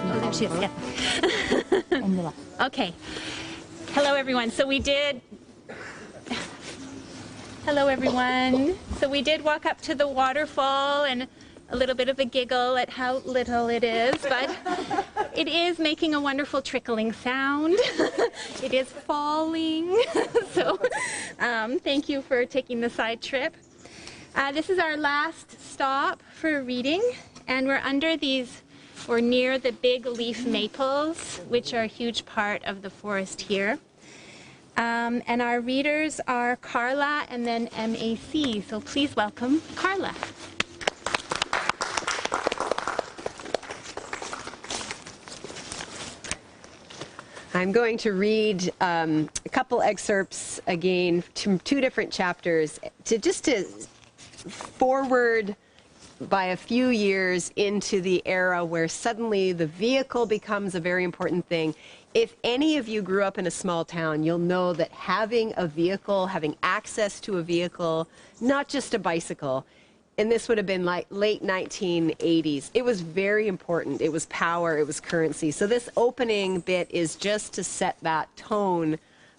Oh, there she is. Yeah. Okay. Hello, everyone. Hello, everyone. So we did walk up to the waterfall, and a little bit of a giggle at how little it is, but it is making a wonderful trickling sound. It is falling. So thank you for taking the side trip. This is our last stop for reading, and we're under these, or near the big leaf maples, which are a huge part of the forest here. And our readers are Carla and then MAC, so please welcome Carla. I'm going to read a couple excerpts again from two different chapters to forward by a few years into the era where suddenly the vehicle becomes a very important thing. If any of you grew up in a small town, you'll know that having a vehicle, having access to a vehicle, not just a bicycle, and this would have been like late 1980s. It was very important. It was power. It was currency. So this opening bit is just to set that tone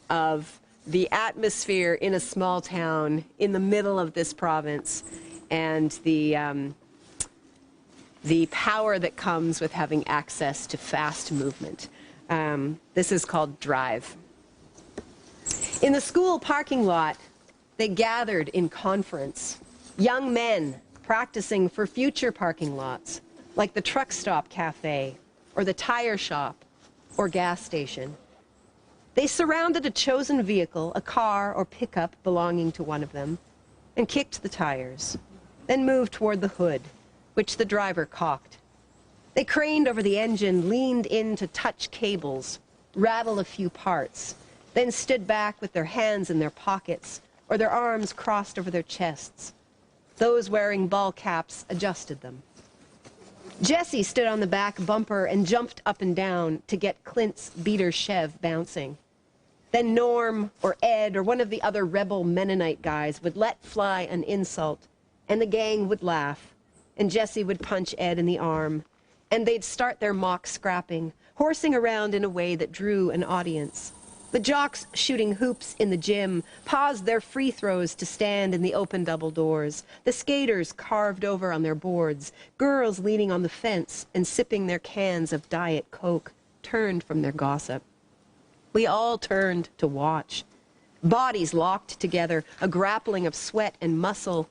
of the atmosphere in a small town in the middle of this province, and the power that comes with having access to fast movement. This is called Drive. In the school parking lot, they gathered in conference. Young men practicing for future parking lots, like the truck stop cafe, or the tire shop, or gas station. They surrounded a chosen vehicle, a car or pickup belonging to one of them, and kicked the tires, then moved toward the hood, which the driver cocked. They craned over the engine, leaned in to touch cables, rattle a few parts, then stood back with their hands in their pockets or their arms crossed over their chests. Those wearing ball caps adjusted them. Jesse stood on the back bumper and jumped up and down to get Clint's beater Chev bouncing. Then Norm or Ed or one of the other rebel Mennonite guys would let fly an insult, and the gang would laugh, and Jesse would punch Ed in the arm, and they'd start their mock scrapping, horsing around in a way that drew an audience. The jocks shooting hoops in the gym paused their free throws to stand in the open double doors. The skaters carved over on their boards. Girls leaning on the fence and sipping their cans of Diet Coke turned from their gossip. We all turned to watch. Bodies locked together, a grappling of sweat and muscle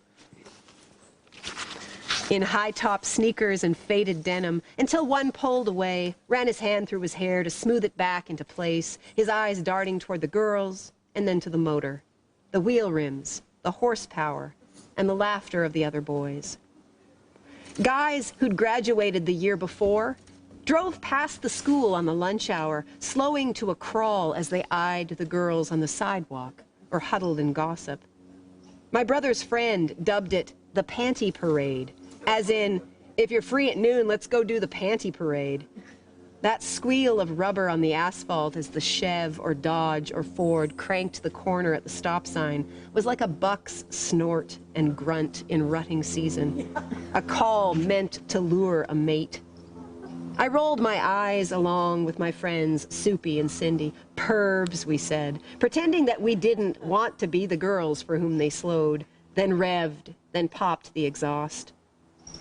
in high-top sneakers and faded denim, until one pulled away, ran his hand through his hair to smooth it back into place, his eyes darting toward the girls and then to the motor, the wheel rims, the horsepower, and the laughter of the other boys. Guys who'd graduated the year before drove past the school on the lunch hour, slowing to a crawl as they eyed the girls on the sidewalk or huddled in gossip. My brother's friend dubbed it the panty parade, as in, if you're free at noon, let's go do the panty parade. That squeal of rubber on the asphalt as the Chev or Dodge or Ford cranked the corner at the stop sign was like a buck's snort and grunt in rutting season, a call meant to lure a mate. I rolled my eyes along with my friends, Soupy and Cindy. Pervs, we said, pretending that we didn't want to be the girls for whom they slowed, then revved, then popped the exhaust.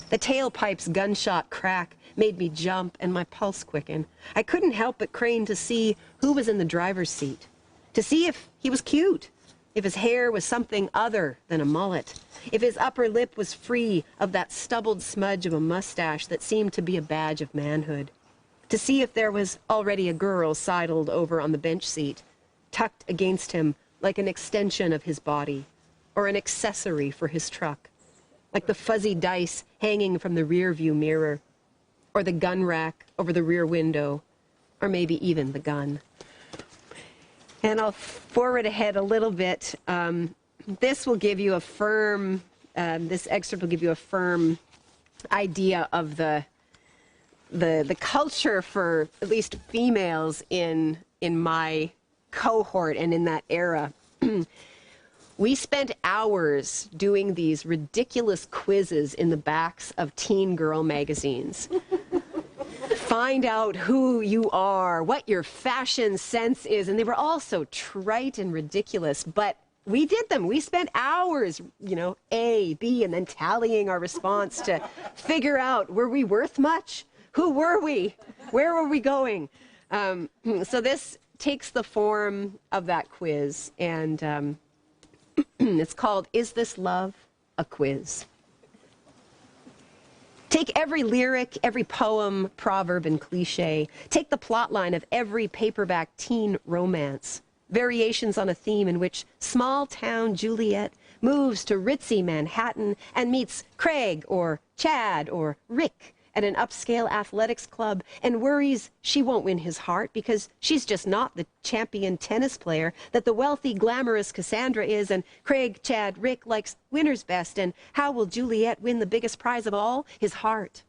The tailpipe's gunshot crack made me jump and my pulse quicken. I couldn't help but crane to see who was in the driver's seat, to see if he was cute, if his hair was something other than a mullet, if his upper lip was free of that stubbled smudge of a mustache that seemed to be a badge of manhood, to see if there was already a girl sidled over on the bench seat, tucked against him like an extension of his body, or an accessory for his truck, like the fuzzy dice hanging from the rear view mirror, or the gun rack over the rear window, or maybe even the gun. And I'll forward ahead a little bit. This will give you a firm, this excerpt will give you a firm idea of the culture for at least females in my cohort and in that era. We spent hours doing these ridiculous quizzes in the backs of teen girl magazines. find out who you are, what your fashion sense is. And they were all so trite and ridiculous, but we did them. We spent hours, A, B, and then tallying our response to figure out, were we worth much? Who were we? Where were we going? So this takes the form of that quiz, and it's called, Is This Love? A Quiz. Take every lyric, every poem, proverb, and cliche. Take the plotline of every paperback teen romance. Variations on a theme in which small-town Juliet moves to ritzy Manhattan and meets Craig or Chad or Rick at an upscale athletics club and worries she won't win his heart because she's just not the champion tennis player that the wealthy, glamorous Cassandra is, and Craig, Chad, Rick likes winners best, and how will Juliet win the biggest prize of all? His heart.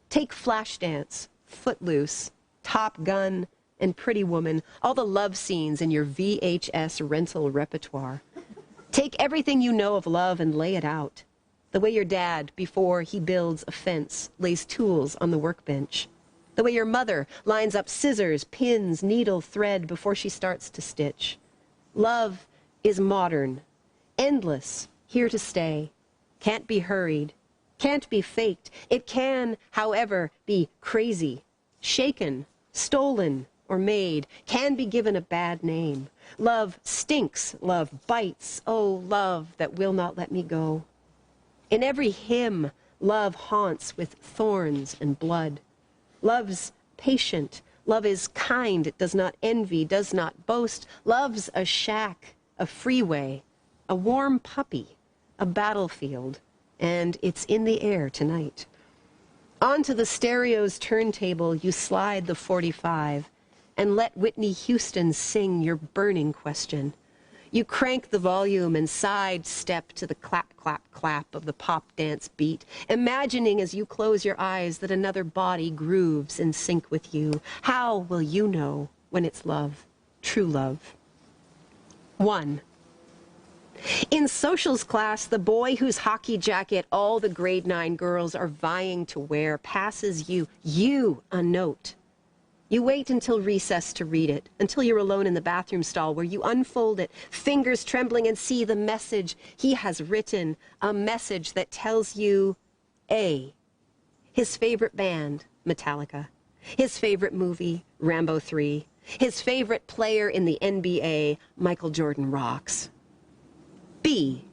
Take Flashdance, Footloose, Top Gun, and Pretty Woman, all the love scenes in your VHS rental repertoire. Take everything you know of love and lay it out. The way your dad, before he builds a fence, lays tools on the workbench. The way your mother lines up scissors, pins, needle, thread before she starts to stitch. Love is modern, endless, here to stay, can't be hurried, can't be faked. It can, however, be crazy, shaken, stolen, or made, can be given a bad name. Love stinks, love bites, oh, love that will not let me go. In every hymn, love haunts with thorns and blood. Love's patient. Love is kind. It does not envy, does not boast. Love's a shack, a freeway, a warm puppy, a battlefield, and it's in the air tonight. Onto the stereo's turntable, you slide the 45 and let Whitney Houston sing your burning question. You crank the volume and sidestep to the clap, clap, clap of the pop dance beat, imagining as you close your eyes that another body grooves in sync with you. How will you know when it's love, true love? 1. In socials class, the boy whose hockey jacket all the grade 9 girls are vying to wear passes you a note. You wait until recess to read it, until you're alone in the bathroom stall where you unfold it, fingers trembling, and see the message he has written, a message that tells you, A, his favorite band, Metallica, his favorite movie, Rambo 3, his favorite player in the NBA, Michael Jordan rocks. B,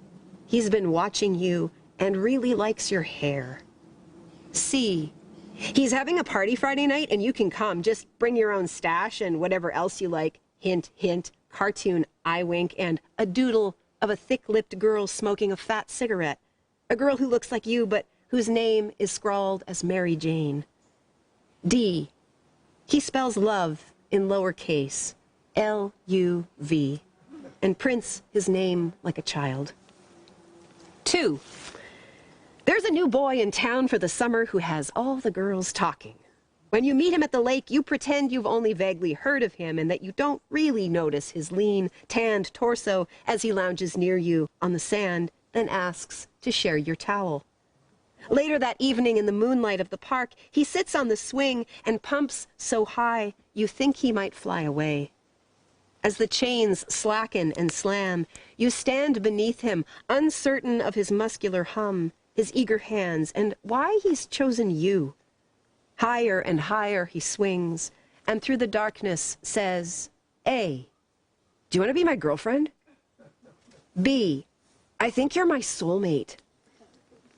he's been watching you and really likes your hair. C, he's having a party Friday night and you can come. Just bring your own stash and whatever else you like. Hint, hint, cartoon eye wink, and a doodle of a thick-lipped girl smoking a fat cigarette. A girl who looks like you but whose name is scrawled as Mary Jane. D, he spells love in lowercase, L-U-V, and prints his name like a child. 2, there's a new boy in town for the summer who has all the girls talking. When you meet him at the lake, you pretend you've only vaguely heard of him and that you don't really notice his lean, tanned torso as he lounges near you on the sand, then asks to share your towel. Later that evening in the moonlight of the park, he sits on the swing and pumps so high you think he might fly away. As the chains slacken and slam, you stand beneath him, uncertain of his muscular hum, his eager hands, and why he's chosen you. Higher and higher he swings, and through the darkness says, A, do you want to be my girlfriend? B, I think you're my soulmate.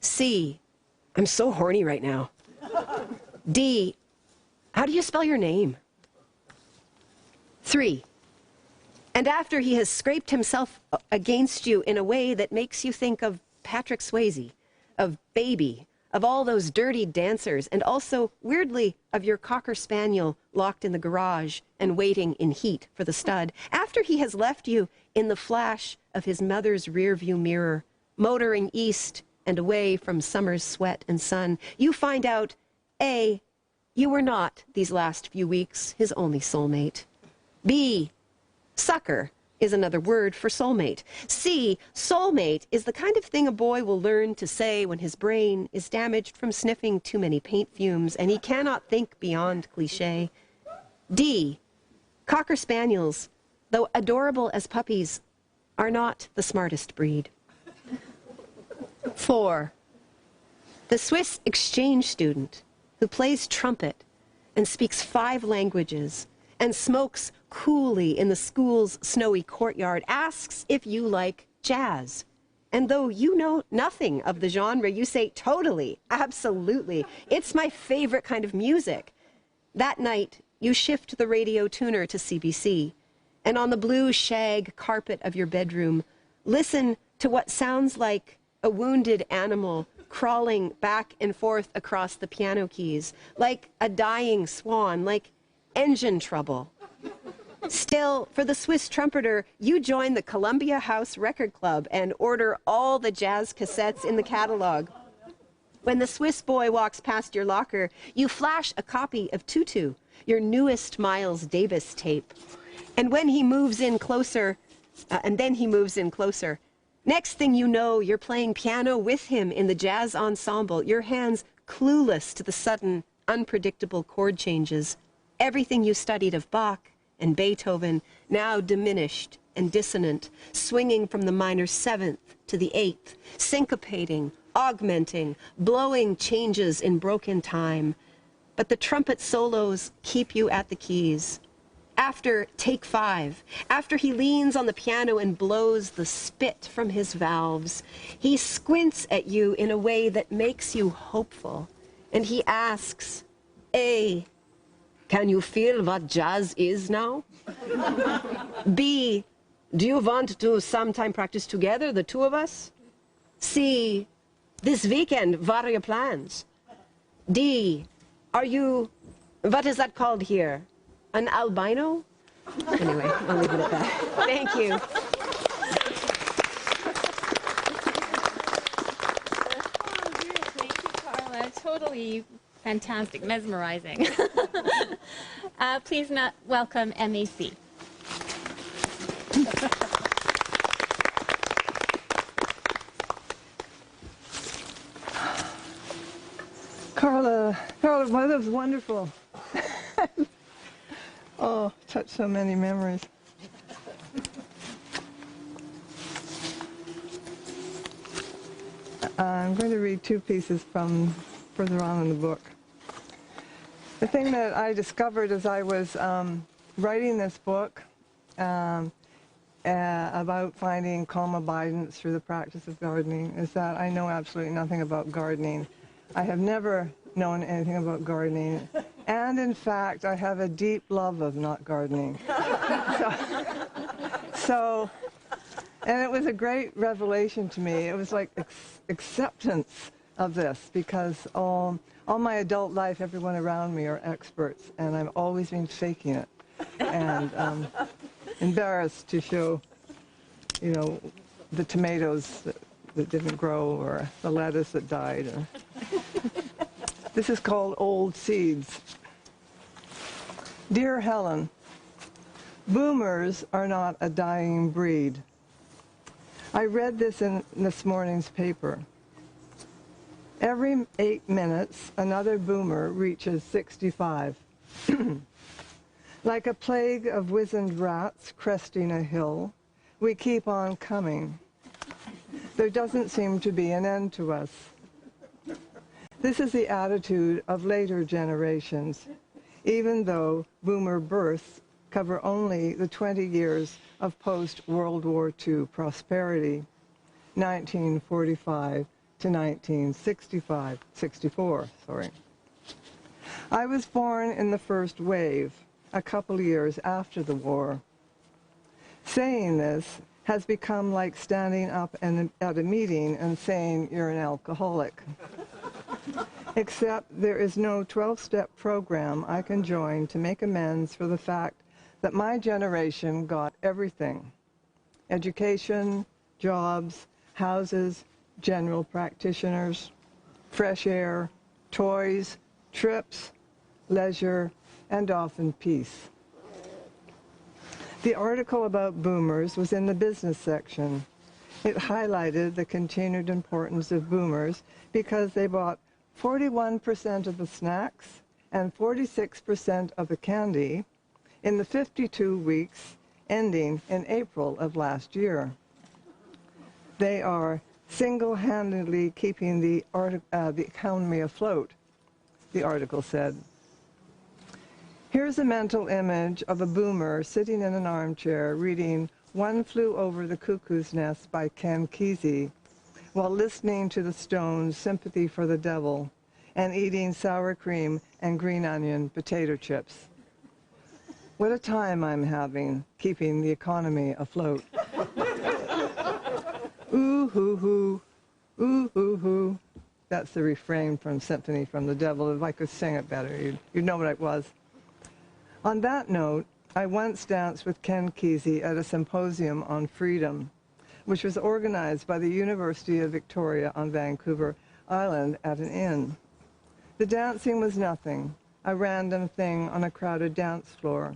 C, I'm so horny right now. D, how do you spell your name? 3, and after he has scraped himself against you in a way that makes you think of Patrick Swayze, of Baby, of all those dirty dancers, and also, weirdly, of your Cocker Spaniel locked in the garage and waiting in heat for the stud, after he has left you in the flash of his mother's rearview mirror, motoring east and away from summer's sweat and sun, you find out, A, you were not, these last few weeks, his only soulmate. B, sucker, is another word for soulmate. C, soulmate is the kind of thing a boy will learn to say when his brain is damaged from sniffing too many paint fumes and he cannot think beyond cliché. D, Cocker Spaniels, though adorable as puppies, are not the smartest breed. 4, the Swiss exchange student who plays trumpet and speaks 5 languages and smokes coolly in the school's snowy courtyard asks if you like jazz. And though you know nothing of the genre, you say, totally, absolutely, it's my favorite kind of music. That night, you shift the radio tuner to CBC, and on the blue shag carpet of your bedroom, listen to what sounds like a wounded animal crawling back and forth across the piano keys, like a dying swan, like engine trouble. Still, for the Swiss trumpeter, you join the Columbia House Record Club and order all the jazz cassettes in the catalog. When the Swiss boy walks past your locker, you flash a copy of Tutu, your newest Miles Davis tape. And when he moves in closer, next thing you know, you're playing piano with him in the jazz ensemble, your hands clueless to the sudden, unpredictable chord changes. Everything you studied of Bach and Beethoven, now diminished and dissonant, swinging from the minor 7th to the 8th, syncopating, augmenting, blowing changes in broken time. But the trumpet solos keep you at the keys. After take 5, after he leans on the piano and blows the spit from his valves, he squints at you in a way that makes you hopeful. And he asks, A, can you feel what jazz is now? B, do you want to sometime practice together, the two of us? C, this weekend, what are your plans? D, are you, what is that called here? An albino? Anyway, I'll leave it at that. Thank you. Thank you, Carla. Totally fantastic, mesmerizing. Please welcome MAC. Carla, well, that was wonderful. Oh, touched so many memories. I'm going to read 2 pieces from further on in the book. The thing that I discovered as I was writing this book about finding calm abidance through the practice of gardening is that I know absolutely nothing about gardening. I have never known anything about gardening. And in fact, I have a deep love of not gardening. And it was a great revelation to me. It was like acceptance of this, because all my adult life, everyone around me are experts, and I've always been faking it. And embarrassed to show, you know, the tomatoes that didn't grow, or the lettuce that died. This is called Old Seeds. Dear Helen, boomers are not a dying breed. I read this in this morning's paper. Every 8 minutes, another boomer reaches 65. Like a plague of wizened rats cresting a hill, we keep on coming. There doesn't seem to be an end to us. This is the attitude of later generations, even though boomer births cover only the 20 years of post-World War II prosperity, 1945 to 1964. I was born in the first wave, a couple years after the war. Saying this has become like standing up at a meeting and saying you're an alcoholic. Except there is no 12-step program I can join to make amends for the fact that my generation got everything: education, jobs, houses, general practitioners, fresh air, toys, trips, leisure, and often peace. The article about boomers was in the business section. It highlighted the continued importance of boomers because they bought 41% of the snacks and 46% of the candy in the 52 weeks ending in April of last year. They are single-handedly keeping the economy afloat, the article said. Here's a mental image of a boomer sitting in an armchair reading One Flew Over the Cuckoo's Nest by Ken Kesey while listening to the Stones' Sympathy for the Devil and eating sour cream and green onion potato chips. What a time I'm having, keeping the economy afloat. Ooh, hoo, hoo. Ooh, hoo, hoo. That's the refrain from Symphony from the Devil. If I could sing it better, you'd know what it was. On that note, I once danced with Ken Kesey at a symposium on freedom, which was organized by the University of Victoria on Vancouver Island at an inn. The dancing was nothing, a random thing on a crowded dance floor.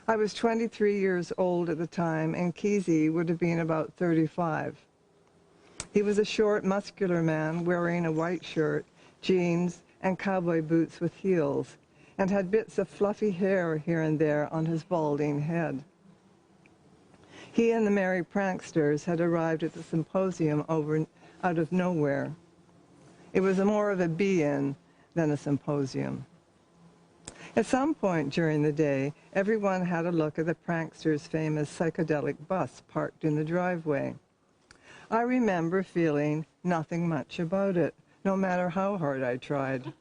I was 23 years old at the time, and Kesey would have been about 35. He was a short, muscular man wearing a white shirt, jeans, and cowboy boots with heels, and had bits of fluffy hair here and there on his balding head. He and the merry pranksters had arrived at the symposium out of nowhere. It was more of a be-in than a symposium. At some point during the day, everyone had a look at the pranksters' famous psychedelic bus parked in the driveway. I remember feeling nothing much about it, no matter how hard I tried.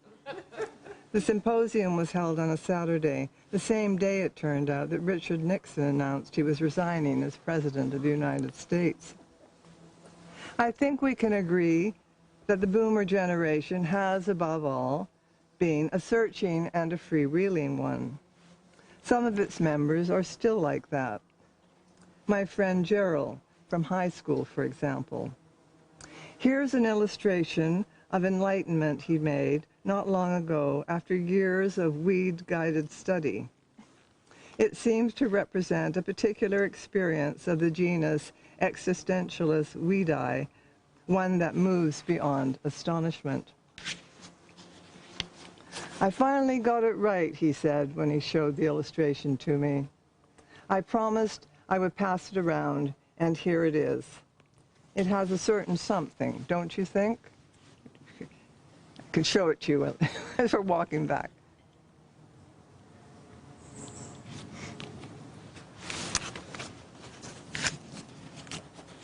The symposium was held on a Saturday, the same day it turned out that Richard Nixon announced he was resigning as President of the United States. I think we can agree that the boomer generation has, above all, been a searching and a freewheeling one. Some of its members are still like that. My friend Daryl, from high school, for example. Here's an illustration of enlightenment he made not long ago after years of weed-guided study. It seems to represent a particular experience of the genus Existentialis weedi, one that moves beyond astonishment. I finally got it right, he said when he showed the illustration to me. I promised I would pass it around, and here it is. It has a certain something, don't you think? I can show it to you as we're walking back.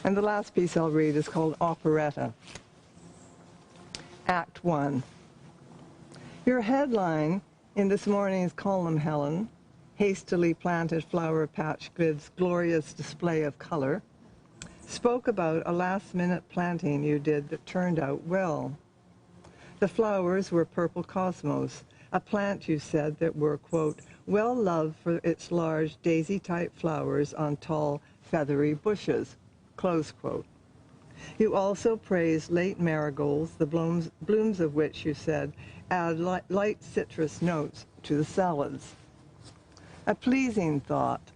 And the last piece I'll read is called Operetta Act One. Your headline in this morning's column, Helen, hastily planted flower patch gives glorious display of color, spoke about a last-minute planting you did that turned out well. The flowers were purple cosmos, a plant you said that were, quote, well loved for its large daisy-type flowers on tall, feathery bushes, close quote. You also praised late marigolds, the blooms of which, you said, add light citrus notes to the salads. A pleasing thought,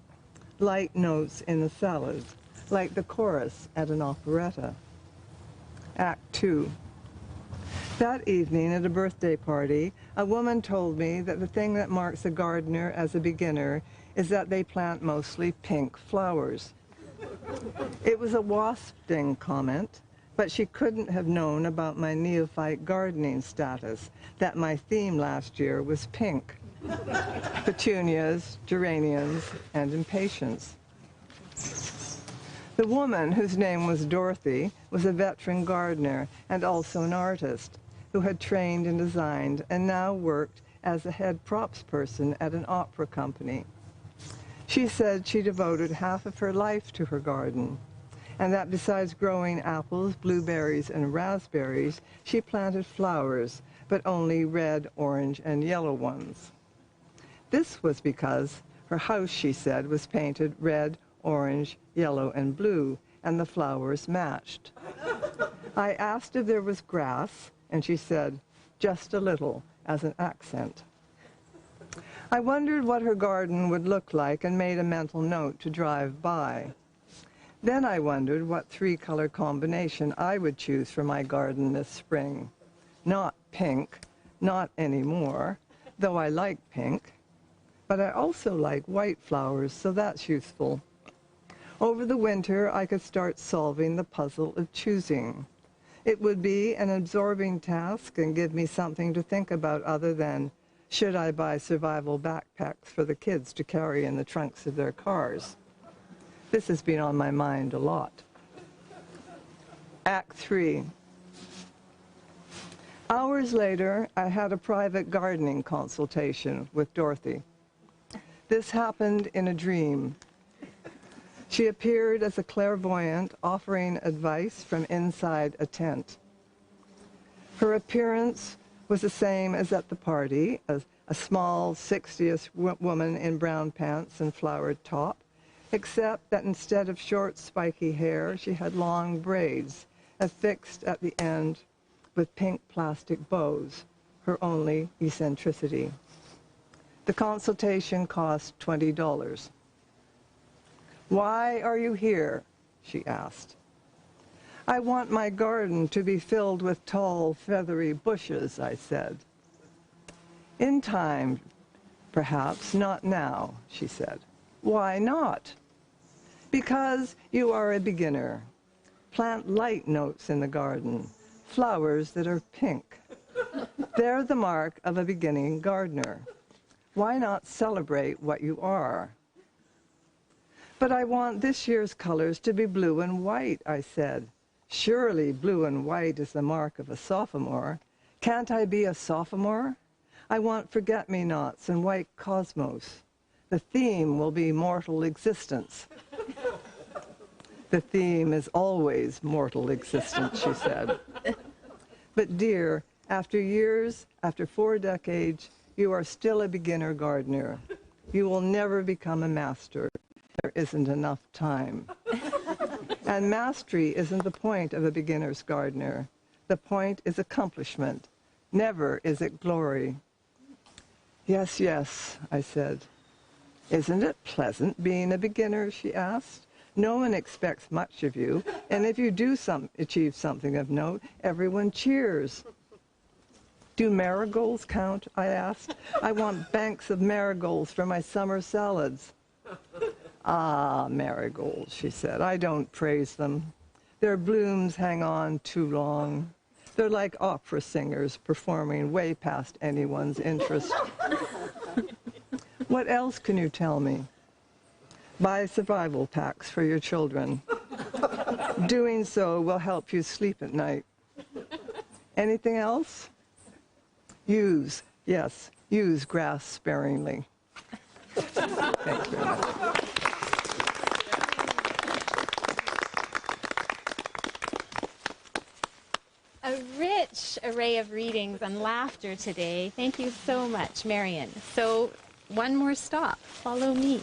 light notes in the salads, like the chorus at an operetta. Act 2. That evening at a birthday party, a woman told me that the thing that marks a gardener as a beginner is that they plant mostly pink flowers. It was a wasping comment, but she couldn't have known about my neophyte gardening status, that my theme last year was pink. Petunias, geraniums, and impatiens. The woman, whose name was Dorothy, was a veteran gardener and also an artist who had trained and designed and now worked as a head props person at an opera company. She said she devoted half of her life to her garden, and that besides growing apples, blueberries, and raspberries, she planted flowers, but only red, orange, and yellow ones. This was because her house, she said, was painted red, orange, yellow, and blue, and the flowers matched. I asked if there was grass, and she said, just a little, as an accent. I wondered what her garden would look like and made a mental note to drive by. Then I wondered what three-color combination I would choose for my garden this spring. Not pink, not anymore, though I like pink. But I also like white flowers, so that's useful. Over the winter, I could start solving the puzzle of choosing. It would be an absorbing task and give me something to think about other than, should I buy survival backpacks for the kids to carry in the trunks of their cars? This has been on my mind a lot. Act 3. Hours later, I had a private gardening consultation with Dorothy. This happened in a dream. She appeared as a clairvoyant offering advice from inside a tent. Her appearance was the same as at the party, as a small 60s woman in brown pants and flowered top, except that instead of short spiky hair, she had long braids affixed at the end with pink plastic bows, her only eccentricity. The consultation cost $20. "Why are you here?" she asked. "I want my garden to be filled with tall, feathery bushes," I said. "In time, perhaps, not now," she said. "Why not?" "Because you are a beginner. Plant light notes in the garden, flowers that are pink. They're the mark of a beginning gardener. Why not celebrate what you are?" "But I want this year's colors to be blue and white," I said. "Surely blue and white is the mark of a sophomore. Can't I be a sophomore? I want forget-me-nots and white cosmos. The theme will be mortal existence." "The theme is always mortal existence," she said. "But dear, after years, after 4 decades, you are still a beginner gardener. You will never become a master. There isn't enough time. And mastery isn't the point of a beginner's gardener. The point is accomplishment. Never is it glory." "Yes, yes," I said. "Isn't it pleasant being a beginner?" she asked. "No one expects much of you, and if you do achieve something of note, everyone cheers." "Do marigolds count?" I asked. "I want banks of marigolds for my summer salads." "Ah, marigolds," she said. "I don't praise them. Their blooms hang on too long. They're like opera singers performing way past anyone's interest." "What else can you tell me?" "Buy survival packs for your children. Doing so will help you sleep at night." "Anything else?" Use grass sparingly." Thank you very much. A rich array of readings and laughter today. Thank you so much, Marion. So, one more stop. Follow me.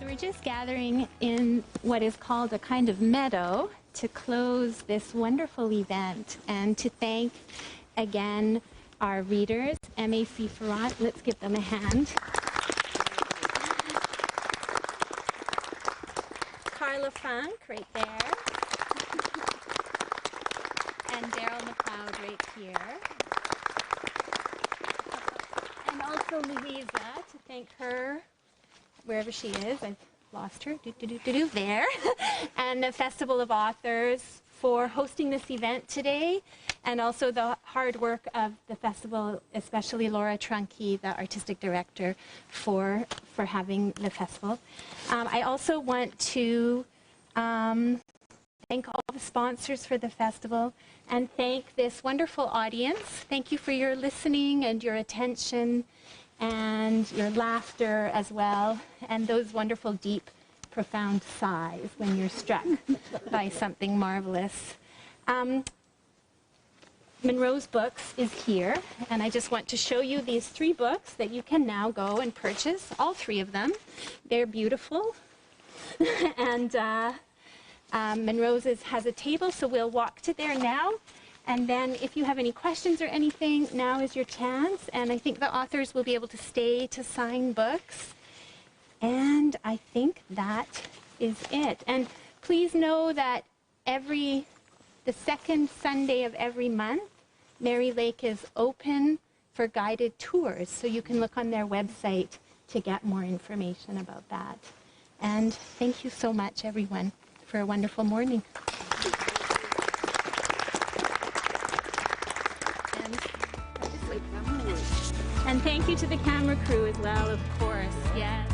we're just gathering in what is called a kind of meadow to close this wonderful event and to thank again our readers, MAC Ferrant. Let's give them a hand. Carla Funk right there. And Daryl Mcleod right here. And also Louisa, to thank her wherever she is. I've lost her. There. And the Festival of Authors for hosting this event today, and also the hard work of the festival, especially Laura Trunke, the artistic director, for having the festival. I also want to thank all the sponsors for the festival and thank this wonderful audience. Thank you for your listening and your attention and your laughter as well, and those wonderful deep profound sighs when you're struck by something marvelous. Monroe's Books is here, and I just want to show you these 3 books that you can now go and purchase, all 3 of them. They're beautiful. And Monroe's has a table, so we'll walk to there now. And then if you have any questions or anything, now is your chance. And I think the authors will be able to stay to sign books. And I think that is it. And please know that the second Sunday of every month, Mary Lake is open for guided tours. So you can look on their website to get more information about that. And thank you so much, everyone, for a wonderful morning. And thank you to the camera crew as well, of course. Yes.